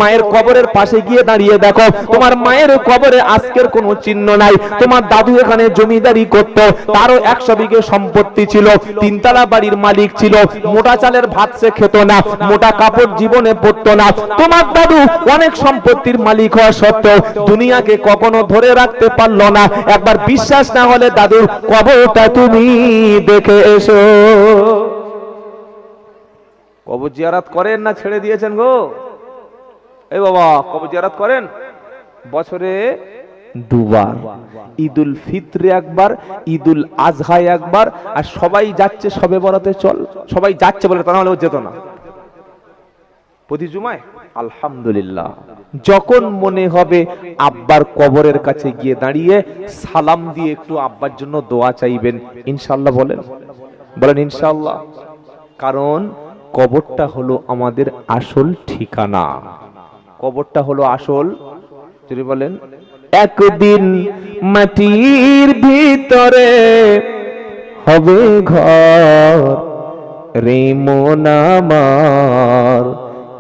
মায়ের কবরের পাশে গিয়ে দাঁড়িয়ে দেখো, তোমার মায়ের কবরে আজকের কোনো চিহ্ন নাই। তোমার দাদু এখানে জমিদারি করত, তারও 100 বিঘে সম্পত্তি ছিল, 3তলা বাড়ির মালিক ছিল, মোটা চালের ভাত সে খেত না, মোটা কাপড় জীবনে পরতো না। তোমার দাদু অনেক সম্পত্তির মালিক হওয়া সত্ত্বেও দুনিয়াকে কখনো ধরে রাখতে পারলো না। একবার বিশ্বাস না হলে দাদুর কবরটা তুমি দেখে এসো। কবর জিয়ারত করেন না ছেড়ে দিয়েছেন গো? এই বাবা, কবর জিয়ারত করেন বছরে 2 বার, ঈদুল ফিত্রে একবার, ঈদুল আজহায় একবার। আর সবাই যাচ্ছে সবে বরাতে, চল সবাই যাচ্ছে বলে, তা নাহলে ও যেত না। প্রতি জুমায় আলহামদুলিল্লাহ যখন মনে হবে আব্বার কবরের কাছে গিয়ে দাঁড়িয়ে সালাম দিয়ে একটু আব্বার জন্য দোয়া চাইবেন, ইনশাআল্লাহ বলেন, বলেন ইনশাআল্লাহ। কারণ কবরটা হলো আমাদের আসল ঠিকানা, কবরটা হলো আসল। যদি বলেন একদিন মাটির ভিতরে হবে ঘর, রে মন আমার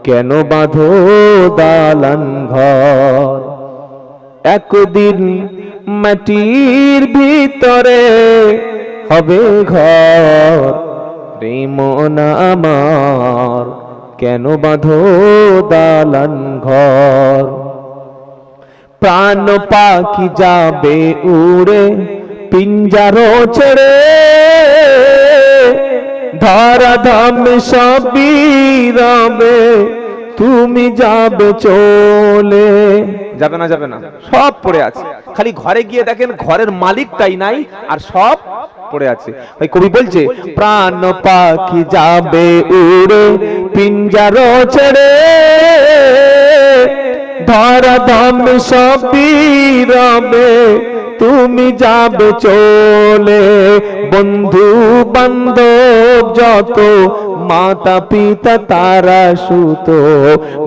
কেন বাঁধো দালান ঘর। একদিন মাটির ভিতরে হবে ঘর, রে মন আমার কেন বাঁধো দালান ঘর। প্রাণ পাখি যাবে উড়ে পিঞ্জারো ছেড়ে ধরাধাম সবই রবে, তুমি যাবে চলে। যাবে না, যাবে না, সব পড়ে আছে। খালি ঘরে গিয়ে দেখেন ঘরের মালিকটাই নাই, আর সব পড়ে আছে। ওই কবি বলছে প্রাণ পাখি যাবে উড়ে পিঞ্জারো ছেড়ে, ধরাধাম সবই রবে, তুমি যাবে চলে। বন্ধু বান্ধব যত, মাতা পিতা তারা সুত,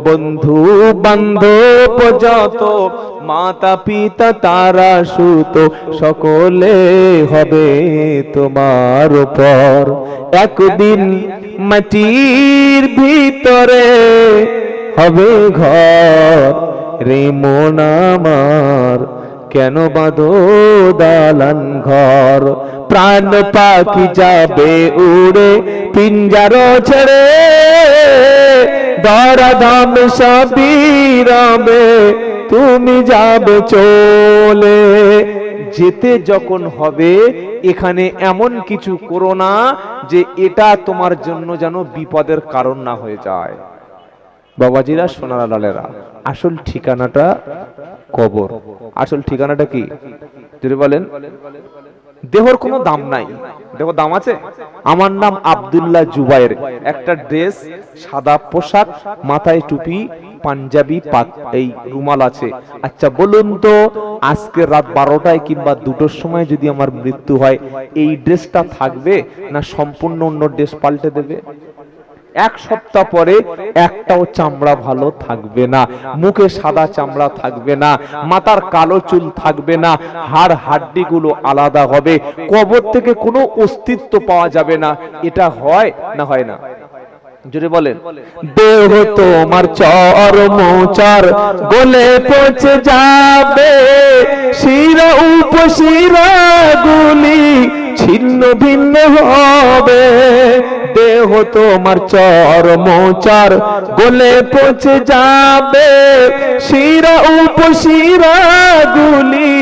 বন্ধু বান্ধব যত, মাতা পিতা তারা সুত, সকলে হবে তোমার উপর। একদিন মাটির ভিতরে হবে ঘর, রে মন আমার কেন বাঁধো দালান ঘর। প্রাণ পাখি যাবে উড়ে পিঞ্জারো ছেড়ে, ধরাধাম সবই রবে, তুমি যাবে চলে। যেতে যখন হবে এখানে এমন কিছু করো না যে এটা তোমার জন্য যেন বিপদের কারণ না হয়ে যায়। বাবাজিরা, সোনারা লালেরা, আসল ঠিকানাটা কবর। আসল ঠিকানাটা কি যদি বলেন? দেহর কোনো দাম নাই। দেহ দাম আছে? আমার নাম আব্দুল্লাহ জুবায়ের, একটা ড্রেস, সাদা পোশাক, মাথায় টুপি, পাঞ্জাবি, এই রুমাল আছে। আচ্ছা বলুন তো, আজকে রাত 12টায় কিংবা 2টোর সময় যদি আমার মৃত্যু হয়, এই ড্রেসটা থাকবে না সম্পূর্ণ অন্য ড্রেস পাল্টে দেবে? এক সপ্তাহ পরে একটাও চামড়া ভালো থাকবে না, মুখে সাদা চামড়া থাকবে না, মাথার কালো চুল থাকবে না, হাড় হাড্ডি গুলো আলাদা হবে, কবর থেকে কোনো অস্তিত্ব পাওয়া যাবে না। এটা হয় না হয় না? জোরে বলেন। দেহ তোমার চর্মচার গলে পচে যাবে, শিরা উপশিরা গুলি ছিন্ন ভিন্ন হবে। দেহ তোমার চর্মচার গলে পচে যাবে, শিরা উপশিরা গুলি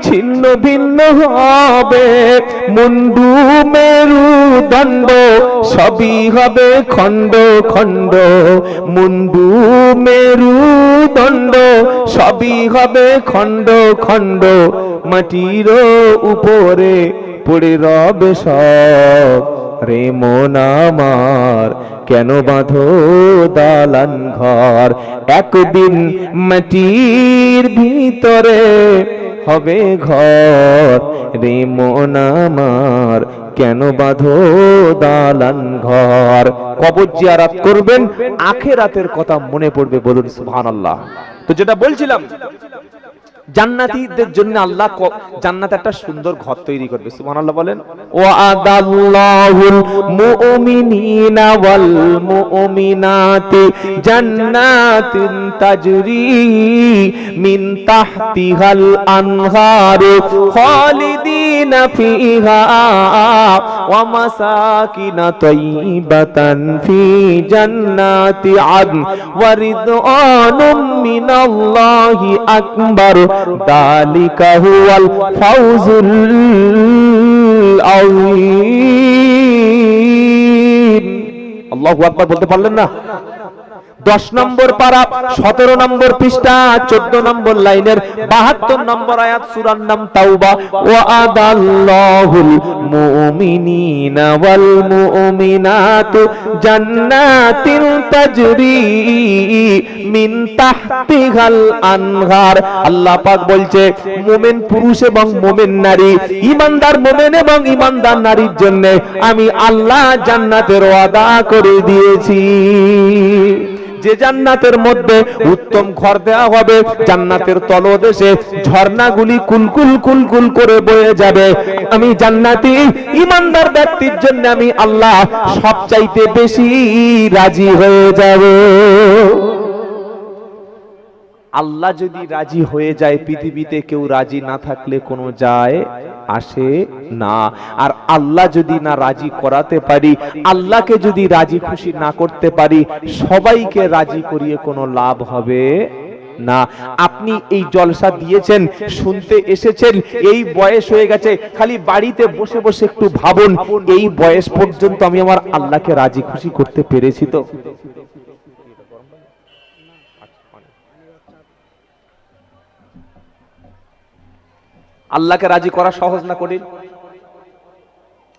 ছিন্ন ভিন্ন হবে। মুন্ডু মেরুদণ্ড সবই হবে খণ্ড খণ্ড, মুন্ডু মেরুদণ্ড সবই হবে খণ্ড খণ্ড। মাটির উপরে পড়ে রবে সব, রে মন আমার কেন বাঁধো দালান ঘর। একদিন মাটির ভিতরে হবে ঘর, রে মন আমার কেন বাঁধো দালান ঘর। কবর জিয়ারত করবেন, আখিরাতের কথা মনে পড়বে, বলুন সুবহানাল্লাহ। তো যেটা বলছিলাম, জান্নাতীদের জন্য আল্লাহ জান্নাতে একটা সুন্দর ঘর তৈরি করবে। সুবহানাল্লাহ বলেন। ওয়াদাল্লাহুল মুমিনিনা ওয়াল মুমিনাতি জান্নাতিন তাজরি মিন তাহতিহাল আনহারু খালিদিনা ফিহা ওয়া মাসাকিনা তাইয়িবাতান ফি জান্নাতি আদন ওয়া রিদওয়ানুম মিনাল্লাহি আকবার, দালিকা হুয়াল ফাউজুল আযীম। আল্লাহু আকবার বলতে পারলেন না? 10 নম্বর পারা, 17 নম্বর পৃষ্ঠা, 14 নম্বর লাইনের 72 নম্বর আয়াত, সূরার নাম তাওবা। ওয়াদাল্লাহুল মুমিনিনা ওয়াল মুমিনাতু জান্নাতিন তাজরি মিন তাহতিহাল আনহার। আল্লাহ পাক বলছে, মুমিন পুরুষ এবং মুমিন নারী, ঈমানদার মুমিন এবং ঈমানদার নারীর জন্য আমি আল্লাহ জান্নাতের ওয়াদা করে দিয়েছি। যে জান্নাতের মধ্যে উত্তম ঘর দেওয়া হবে, জান্নাতের তলদেশে ঝর্ণাগুলি কুলকুল কুলকুল করে বয়ে যাবে। আমি জান্নাতি ঈমানদার ব্যক্তির জন্য আমি আল্লাহ সবচাইতে বেশি রাজি হয়ে যাব। আল্লাহ যদি রাজি হয়ে যায়, পৃথিবীতে কেউ রাজি না থাকলে কোনো যায় আসে না। আর আল্লাহ যদি না রাজি করাতে পারি, আল্লাহকে যদি রাজি খুশি না করতে পারি, সবাইকে রাজি করিয়ে কোনো লাভ হবে না, আপনি এই জলসা দিয়েছেন, শুনতে এসেছেন, এই বয়স হয়ে গেছে, খালি বাড়িতে বসে বসে একটু ভাবুন, এই বয়স পর্যন্ত আমি আমার আল্লাহকে রাজি খুশি করতে পেরেছি তো? আল্লাহকে রাজি করা সহজ না কঠিন?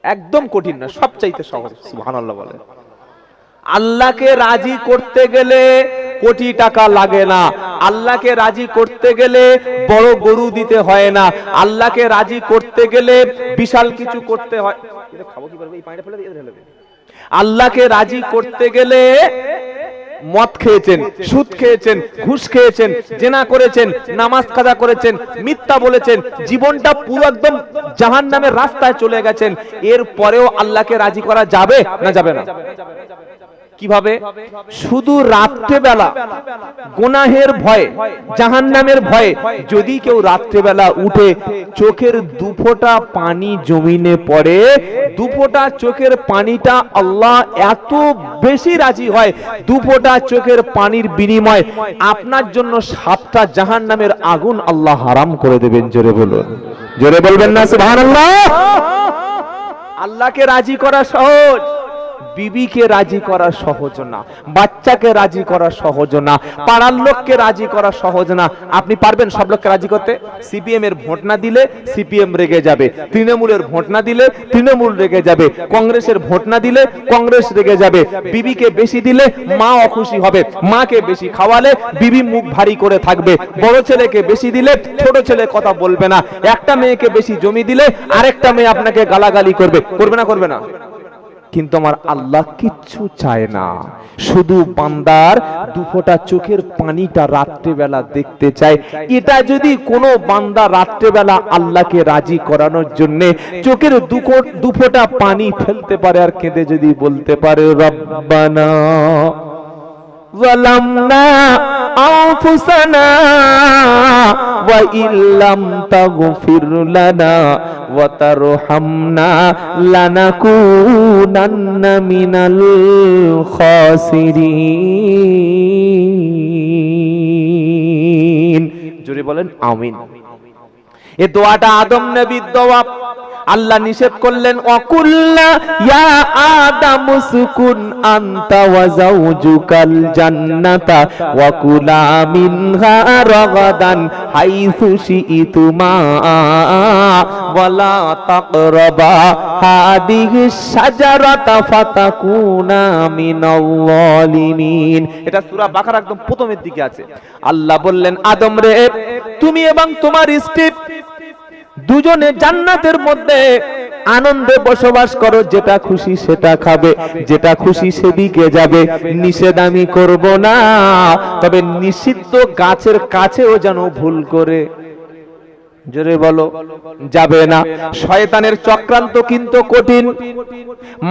একদম কঠিন না, সবচাইতে সহজ। সুবহানাল্লাহ বলে। আল্লাহকে রাজি করতে গেলে কোটি টাকা লাগে না, আল্লাহকে রাজি করতে গেলে বড় গরু দিতে হয় না, আল্লাহকে রাজি করতে গেলে বিশাল কিছু করতে হয়। আল্লাহকে রাজি করতে গেলে মদ খেয়েছেন, সুদ খেয়েছেন, ঘুষ খেয়েছেন, জেনা করেছেন, নামাজ কাজা করেছেন, মিথ্যা বলেছেন, জীবনটা পুরো একদম জাহান্নামের রাস্তায় চলে গেছেন, এর পরেও আল্লাহকে রাজি করা যাবে না যাবে না? কিভাবে? শুধু রাত্রেবেলা গুনাহের ভয়ে, জাহান্নামের ভয়ে যদি কেউ রাত্রেবেলা উঠে চোখের দুফোঁটা পানি জমিনে পড়ে, দুফোঁটা চোখের পানিটা আল্লাহ এত বেশি রাজি হয়, দুফোঁটা চোখের পানির বিনিময়ে আপনার জন্য 7টা জাহান্নামের আগুন আল্লাহ হারাম করে দেবেন। জোরে বলুন, জোরে বলবেন না সুবহানাল্লাহ? আল্লাহকে রাজি করা সহজ, বিবিকে রাজি করা সহজ না, বাচ্চাকে রাজি করা সহজ না, পাড়ার লোককে রাজি করা সহজ না। আপনি পারবেন সব লোককে রাজি করতে? সিপিএম এর ভোট না দিলে সিপিএম রেগে যাবে, তৃণমূলের ভোট না দিলে তৃণমূল রেগে যাবে, কংগ্রেসের ভোট না দিলে কংগ্রেস রেগে যাবে, বিবিকে বেশি দিলে মা অখুশি হবে, মাকে বেশি খাওয়ালে বিবি মুখ ভারী করে থাকবে, বড় ছেলেকে বেশি দিলে ছোট ছেলে কথা বলবে না, একটা মেয়েকে বেশি জমি দিলে আরেকটা মেয়ে আপনাকে গালাগালি করবে, করবে না করবে না? কিন্তু আমার আল্লাহ কিচ্ছু চায় না, শুধু বান্দার দুফোঁটা চোখের পানিটা রাত্রেবেলা দেখতে চায়। এটা যদি কোনো বান্দা রাত্রেবেলা আল্লাহকে রাজি করানোর জন্য চোখের দুফোঁটা পানি ফেলতে পারে আর কেঁদে যদি বলতে পারে, রব্বানা যালামনা আনফুসানা ওয়া ইল্লাম তাগফির লানা ওয়া তারহামনা লানাকুনান্না মিনাল খাসিরিন। জোরে বলেন আমিন। এই দোয়াটা আদম নবীর দোয়া। আল্লাহ নিষেধ করলেন, ওয়াকুল্লা ইয়া আদম উসকুন আনতা ওয়া যাওজুকাল জান্নাতা ওয়া কুলা মিনহা রাগাদান হাইসু শিইতুমা ওয়া লা তাকরাবা হাদিহি শাজারাতা ফাতাকুনা মিনাল যালিমিন। এটা সূরা বাকারা একদম প্রথমের দিকে আছে। আল্লাহ বললেন, আদম রে, তুমি এবং তোমার স্ত্রী দুজনে জান্নাতের মধ্যে আনন্দে বসবাস করো, যেটা খুশি সেটা খাবে, যেটা খুশি সেদিকে যাবে, নিষেধ আমি করব না, তবে নিষিদ্ধ গাছের কাছেও যেন ভুল করে, জোরে বলো, যাবে না। শয়তানের চক্রান্ত কিন্তু কঠিন।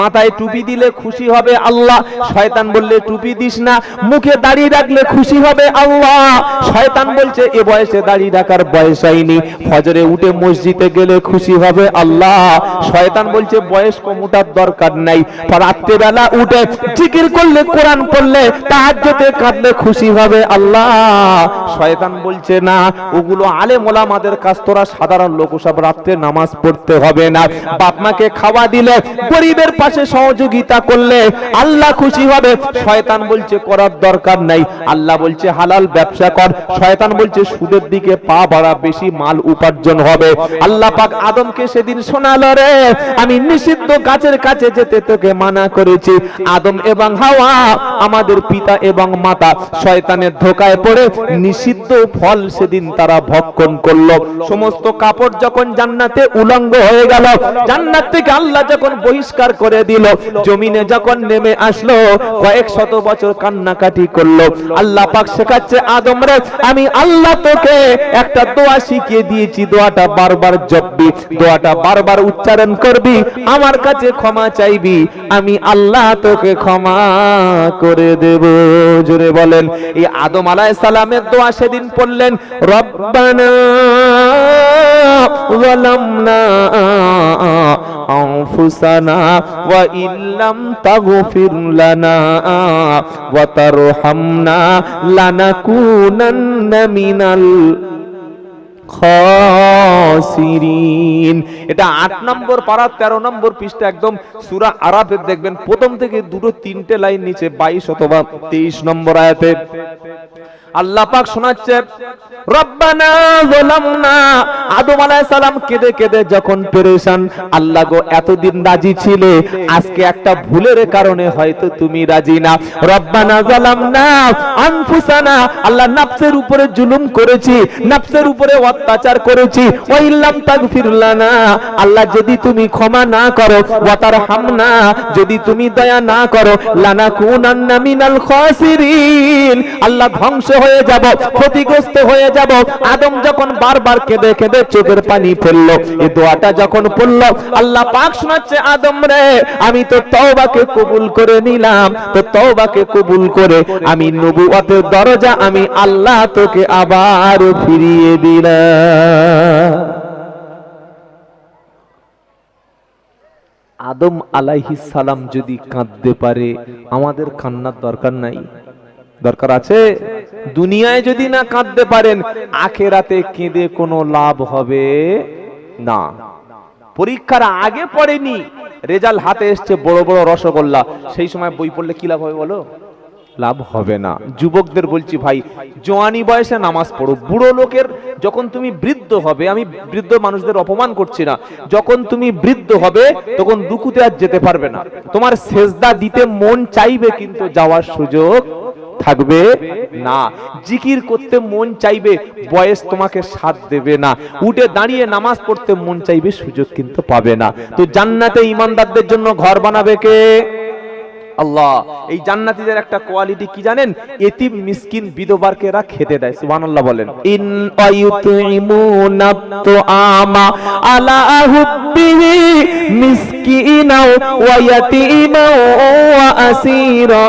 মাথায় টুপি দিলে খুশি হবে আল্লাহ, শয়তান বললে টুপি দিস না। মুখে দাড়ি রাখলে খুশি হবে আল্লাহ, শয়তান বলছে এ বয়সে দাড়ি রাখার বয়স হয়নি। ফজরে উঠে মসজিদে গেলে খুশি হবে আল্লাহ, শয়তান বলছে বয়স কমুটার দরকার নাই। রাত্রেবেলা উঠে জিকির করলে, কোরআন পড়লে, তাহাজ্জুদে কাঁদলে খুশি হবে আল্লাহ, শয়তান বলছে না, ওগুলো আলেম ওলামাদের কাছ, তোরা সাধারণ লোক, সব রাত্রে নামাজ পড়তে হবে না। বাপ মাকে খাওয়া দিলে, গরিবের পাশে সহযোগিতা করলে আল্লাহ খুশি হবে, শয়তান বলছে করার দরকার নাই। আল্লাহ বলছে হালাল ব্যবসা কর, শয়তান বলছে সুদের দিকে পা বাড়া, বেশি মাল উপার্জন হবে। আল্লাহ পাক আদমকে সেদিন শোনালো, রে আমি নিষিদ্ধ গাছের কাছে যেতে তোকে মানা করেছি। আদম এবং হাওয়া আমাদের পিতা এবং মাতা শয়তানের ধোকায় পড়ে নিষিদ্ধ ফল সেদিন তারা ভক্ষণ করলো। সমস্ত কাপড় যখন জান্নাতে উলঙ্গ হয়ে গেল, জান্নাত থেকে আল্লাহ যখন বহিষ্কার করে দিল, জমিনে যখন নেমে আসলো, কয়েক শত বছর কান্নাকাটি করলো। আল্লাহ পাক শেখাচ্ছে, আদম রে, আমি আল্লাহ তোকে একটা দোয়া শিখিয়ে দিয়েছি, দোয়াটা বারবার জপবি, দোয়াটা বারবার উচ্চারণ করবি, আমার কাছে ক্ষমা চাইবি, আমি আল্লাহ তোকে ক্ষমা করে দেব। জোরে বলেন। এই আদম আলাইহিস সালামের দোয়া সেদিন পড়লেন, রব্বানা যালামনা আনফুসানা ওয়া ইল্লাম তাগফির লানা ওয়া তারহামনা লানাকুনান্না মিনাল খাসিরিন। এটা 8 নম্বর পারা 13 নম্বর পৃষ্ঠা, একদম সূরা আরাফের দেখবেন প্রথম থেকে দুটো তিনটে লাইন নিচে 22 অথবা 23 নম্বর আয়াতে আল্লাহ পাক শোনাচ্ছে, রব্বানা যালামনা। আদম আলাইহিস সালাম কেঁদে কেঁদে যখন পেরেশান, আল্লাহ গো এতদিন রাজি ছিলে, আজকে একটা ভুলের কারণে হয়তো তুমি রাজি না। রব্বানা যালামনা আনফুসানা, আল্লাহ নফসের উপরে জুলুম করেছি, নফসের উপরে অত্যাচার করেছি। ওয়া ইল্লাম তাগফির লানা, আল্লাহ যদি তুমি ক্ষমা না করো, ওয়া তারহামনা, যদি তুমি দয়া না করো, লানাকুনান্না মিনাল খাসিরিন, আল্লাহ ধ্বংস হয়ে যাব, ক্ষতিগ্রস্ত হয়ে যাব। আদম যখন বারবার কেঁদে কেঁদে চোখের পানি ফেললো, এই দোয়াটা যখন পড়লো, আল্লাহ পাক শোনাচ্ছে, আদম রে আমি তো তওবাকে কবুল করে নিলাম, তো তওবাকে কবুল করে আমি নবুয়তের দরজা আমি আল্লাহ তোকে আবার ফিরিয়ে দিলাম। আদম আলাইহিস সালাম যদি কাঁদতে পারে, আমাদের কান্নার দরকার নাই? দরকার আছে? দুনিয়ায় যদি না কাঁদতে পারেন, আখেরাতে কেঁদে কোনো লাভ হবে না। পরীক্ষার আগে পড়েনি, রেজাল্ট হাতে এসছে বড় বড় রসগোল্লা, সেই সময় বই পড়লে কি লাভ হবে বলো? লাভ হবে না। যুবকদের বলছি ভাই, জওয়ানি বয়সে নামাজ পড়ো। বুড়ো লোকের যখন তুমি বৃদ্ধ হবে, আমি বৃদ্ধ মানুষদের অপমান করছি না, যখন তুমি বৃদ্ধ হবে তখন রুকুতে আর যেতে পারবে না, তোমার সেজদা দিতে মন চাইবে কিন্তু যাওয়ার সুযোগ থাকবে না। জিকির করতে মন চাইবে, বয়স তোমাকে সাথ দেবে না। উঠে দাঁড়িয়ে নামাজ পড়তে মন চাইবে, সুযোগ কিন্তু পাবে না। তো জান্নাতে ঈমানদারদের জন্য ঘর বানাবে কে? আল্লাহ। এই জান্নাতীদের একটা কোয়ালিটি কি জানেন? এতিম মিসকিন বিধবাকে এরা খেতে দেয়। সুবহানাল্লাহ বলেন। ইন আয়ুতিমুনা তুআমা আলা হুব্বিহি মিসকিনা ওয়া ইয়াতীমা ওয়া আসীরা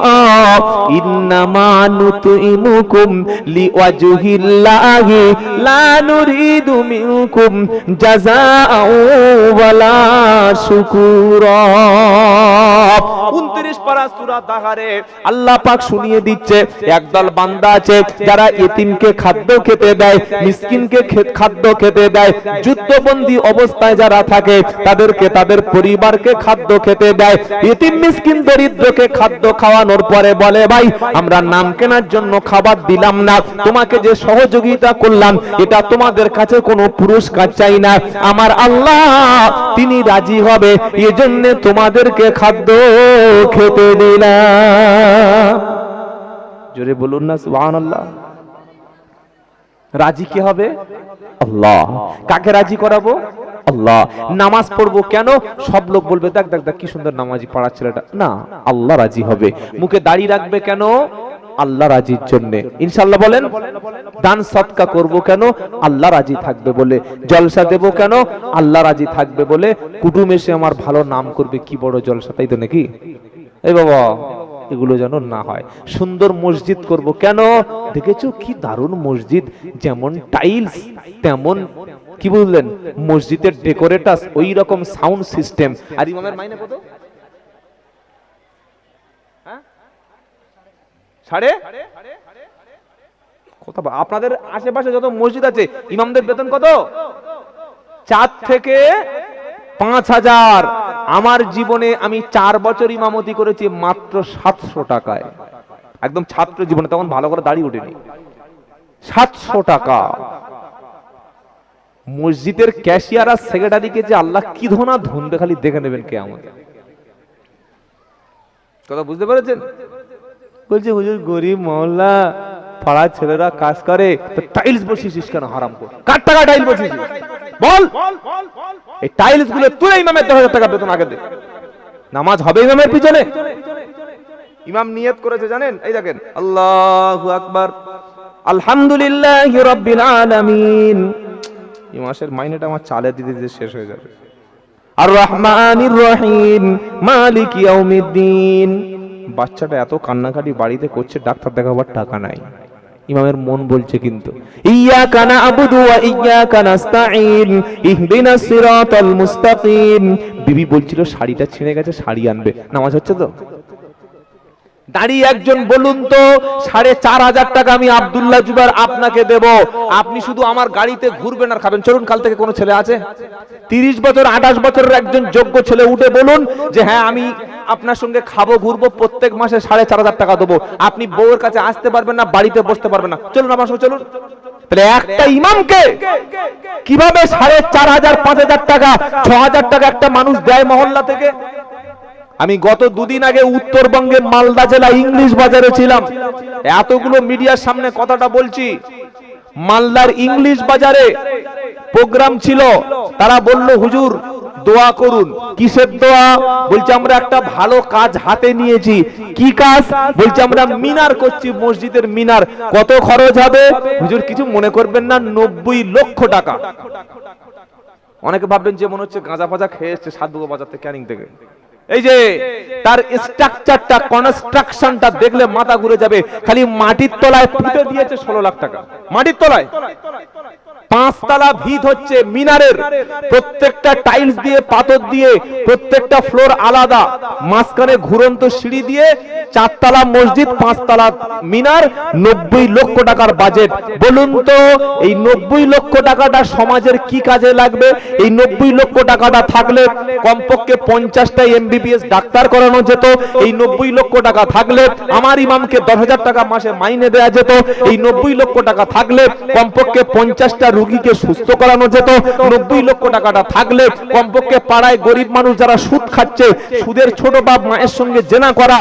ইন্নামা নুতইমুকুম লিওয়াজহিল্লাহি লা নুরিদু মিনকুম জাযাআ ওয়ালা শুকুরা। 29 পারা সূরা তাহারে আল্লাহ পাক শুনিয়ে দিচ্ছে, একদল বান্দা আছে যারা এতিমকে খাদ্য খেতে দেয়, মিসকিনকে খাদ্য খেতে দেয়, যুদ্ধবন্দী অবস্থায় যারা থাকে তাদেরকে, তাদের পরিবারকে খাদ্য খেতে দেয়। এতিম মিসকিন দরিদ্রকে খাদ্য খাওয়ানোর পরে বলে, ভাই আমরা নাম কেনার জন্য খাবার দিলাম না, তোমাকে যে সহযোগিতা করলাম এটা তোমাদের কাছে কোনো পুরস্কার চাই না, আমার আল্লাহ তিনি রাজি হবে, এজন্য তোমাদেরকে খাদ্য খেতে দিলাম। জোরে বলুন না সুবহানাল্লাহ। রাজি কি হবে? আল্লাহ। কাকে রাজি করাবো? আল্লাহ। নামাজ পড়বো কেন? সব লোক বলবে দেখ দেখ দেখ কি সুন্দর নামাজি পাড়া ছেলেটা, না, আল্লাহ রাজি হবে। মুখে দাড়ি রাখবে কেন? আল্লাহ রাজির জন্য। ইনশাআল্লাহ বলেন। দান সদকা করব কেন? আল্লাহ রাজি থাকবে বলে। জলসা দেব কেন? আল্লাহ রাজি থাকবে বলে। কুটুম এসে আমার ভালো নাম করবে, কি বড় জলসা, তাই তো নাকি? এই বাবা, এগুলো যেন না হয়। সুন্দর মসজিদ করব কেন? দেখেছো কি দারুণ মসজিদ, যেমন টাইলস তেমন কি বললেন মসজিদের ডেকোরেটাস, ওই রকম সাউন্ড সিস্টেম। আর ইমামের মাইনে কত? সাড়ে কত? আপনাদের আশেপাশে যত মসজিদ আছে ইমামদের বেতন কত? 4 থেকে 5,000। আমার জীবনে আমি 4 বছর ইমামতি করেছি মাত্র 700 টাকায়। একদম ছাত্র জীবনে, তখন ভালো করে দাড়ি ওঠেনি। 700 টাকা। মসজিদের ক্যাশিয়ার আর সেক্রেটারিকে যে আল্লাহ কি ধোনা ধুনবে, খালি দেখে নেবেন কে আমাদের। কথা বুঝতে পেরেছেন? বলছে হুজুর গরিব মহল্লা পাড়ার ছেলেরা কাজ করে, তো টাইলস বসিয়েছিস কেন হারাম করে? কার টাকা টাইলস বসিয়েছিস বল? এই টাইলস গুলো তুই ইমামের 10,000 টাকা বেতন আগে দে। নামাজ হবে ইমামের পিছনে? ইমাম নিয়ত করেছে জানেন, এই দেখেন, আল্লাহু আকবার, আলহামদুলিল্লাহি রাব্বিল আলামিন। এই মাসের মাইনেটা আমার চালে দিতে দিতে শেষ হয়ে যাবে। আর রহমানির রহিম মালিক ইয়াউমিদ্দিন। বাচ্চাটা এত কান্নাকাটি বাড়িতে করছে, ডাক্তার দেখাবার টাকা নাই। ইমামের মন বলছে কিন্তু ইয়াকা না'বুদু ওয়া ইয়াকা নাস্তাঈন ইহদিনাস সিরাতাল মুস্তাকিম। বিবি বলছিল শাড়িটা ছিঁড়ে গেছে, শাড়ি আনবে। নামাজ হচ্ছে তো? দাঁড়িয়ে একজন বলুন তো 4,500 টাকা আমি আব্দুল্লাহ জুবায়ের আপনাকে দেব, আপনি শুধু আমার গাড়িতে ঘুরবেন আর খাবেন। চলুন, কাল থেকে কোনো ছেলে আছে 30 বছর 28 বছরের একজন যোগ্য ছেলে উঠে বলুন যে হ্যাঁ আমি আপনার সঙ্গে খাবো ঘুরবো, প্রত্যেক মাসে 4,500 টাকা দেবো। আপনি বউয়ের কাছে আসতে পারবেন না, বাড়িতে বসতে পারবেন না। চলুন আমার সঙ্গে চলুন। তাহলে একটা ইমামকে কিভাবে 4,500 5,000 টাকা 6,000 টাকা একটা মানুষ দেয় মহল্লা থেকে? আমি গত দুদিন আগে উত্তরবঙ্গে মালদা জেলা ইংলিশ বাজারে ছিলাম। এতগুলো মিডিয়ার সামনে কথাটা বলছি। মালদার ইংলিশ বাজারে প্রোগ্রাম ছিল, তারা বলল হুজুর দোয়া করুন। কিসের দোয়া? বলছে আমরা একটা ভালো কাজ হাতে নিয়েছি। কি কাজ? বলছে আমরা মিনার করছি, মসজিদের মিনার। কত খরচ হবে? হুজুর কিছু মনে করবেন না, 90 লক্ষ টাকা। অনেকে ভাববেন যে মনে হচ্ছে গাঁজা ফাজা খেয়ে এসছে সাধুগো বাজার থেকে, ক্যানিং থেকে। এই যে তার স্ট্রাকচারটা, কনস্ট্রাকশনটা দেখলে মাথা ঘুরে যাবে। খালি মাটির তলায় পুঁতে দিয়েছে 16 লাখ টাকা। মাটির তলায় 5 তলা ভিত হচ্ছে মিনারের, প্রত্যেকটা টাইলস দিয়ে পাথর দিয়ে, প্রত্যেকটা ফ্লোর আলাদা, মাঝখানে ঘুরন্ত সিঁড়ি দিয়ে 4 তলা মসজিদ, 5 তলা মিনার, 90 লক্ষ টাকার বাজেট। বলুন তো এই 90 লক্ষ টাকাটা সমাজের কি কাজে লাগবে? এই 90 লক্ষ টাকাটা থাকলে কমপক্ষে 50টা MBBS ডাক্তার করানো যেত। এই 90 লক্ষ টাকা থাকলে আমার ইমামকে 10,000 টাকা মাসে মাইনে দেওয়া যেত। এই 90 লক্ষ টাকা থাকলে কমপক্ষে 50টা রোগীকে সুস্থ করানো যেত। 90 লক্ষ টাকাটা থাকলে কমপক্ষে পাড়ায় গরিব মানুষ যারা সুদ খাচ্ছে, সুদের ছোট বাপ মায়ের সঙ্গে জেনা করা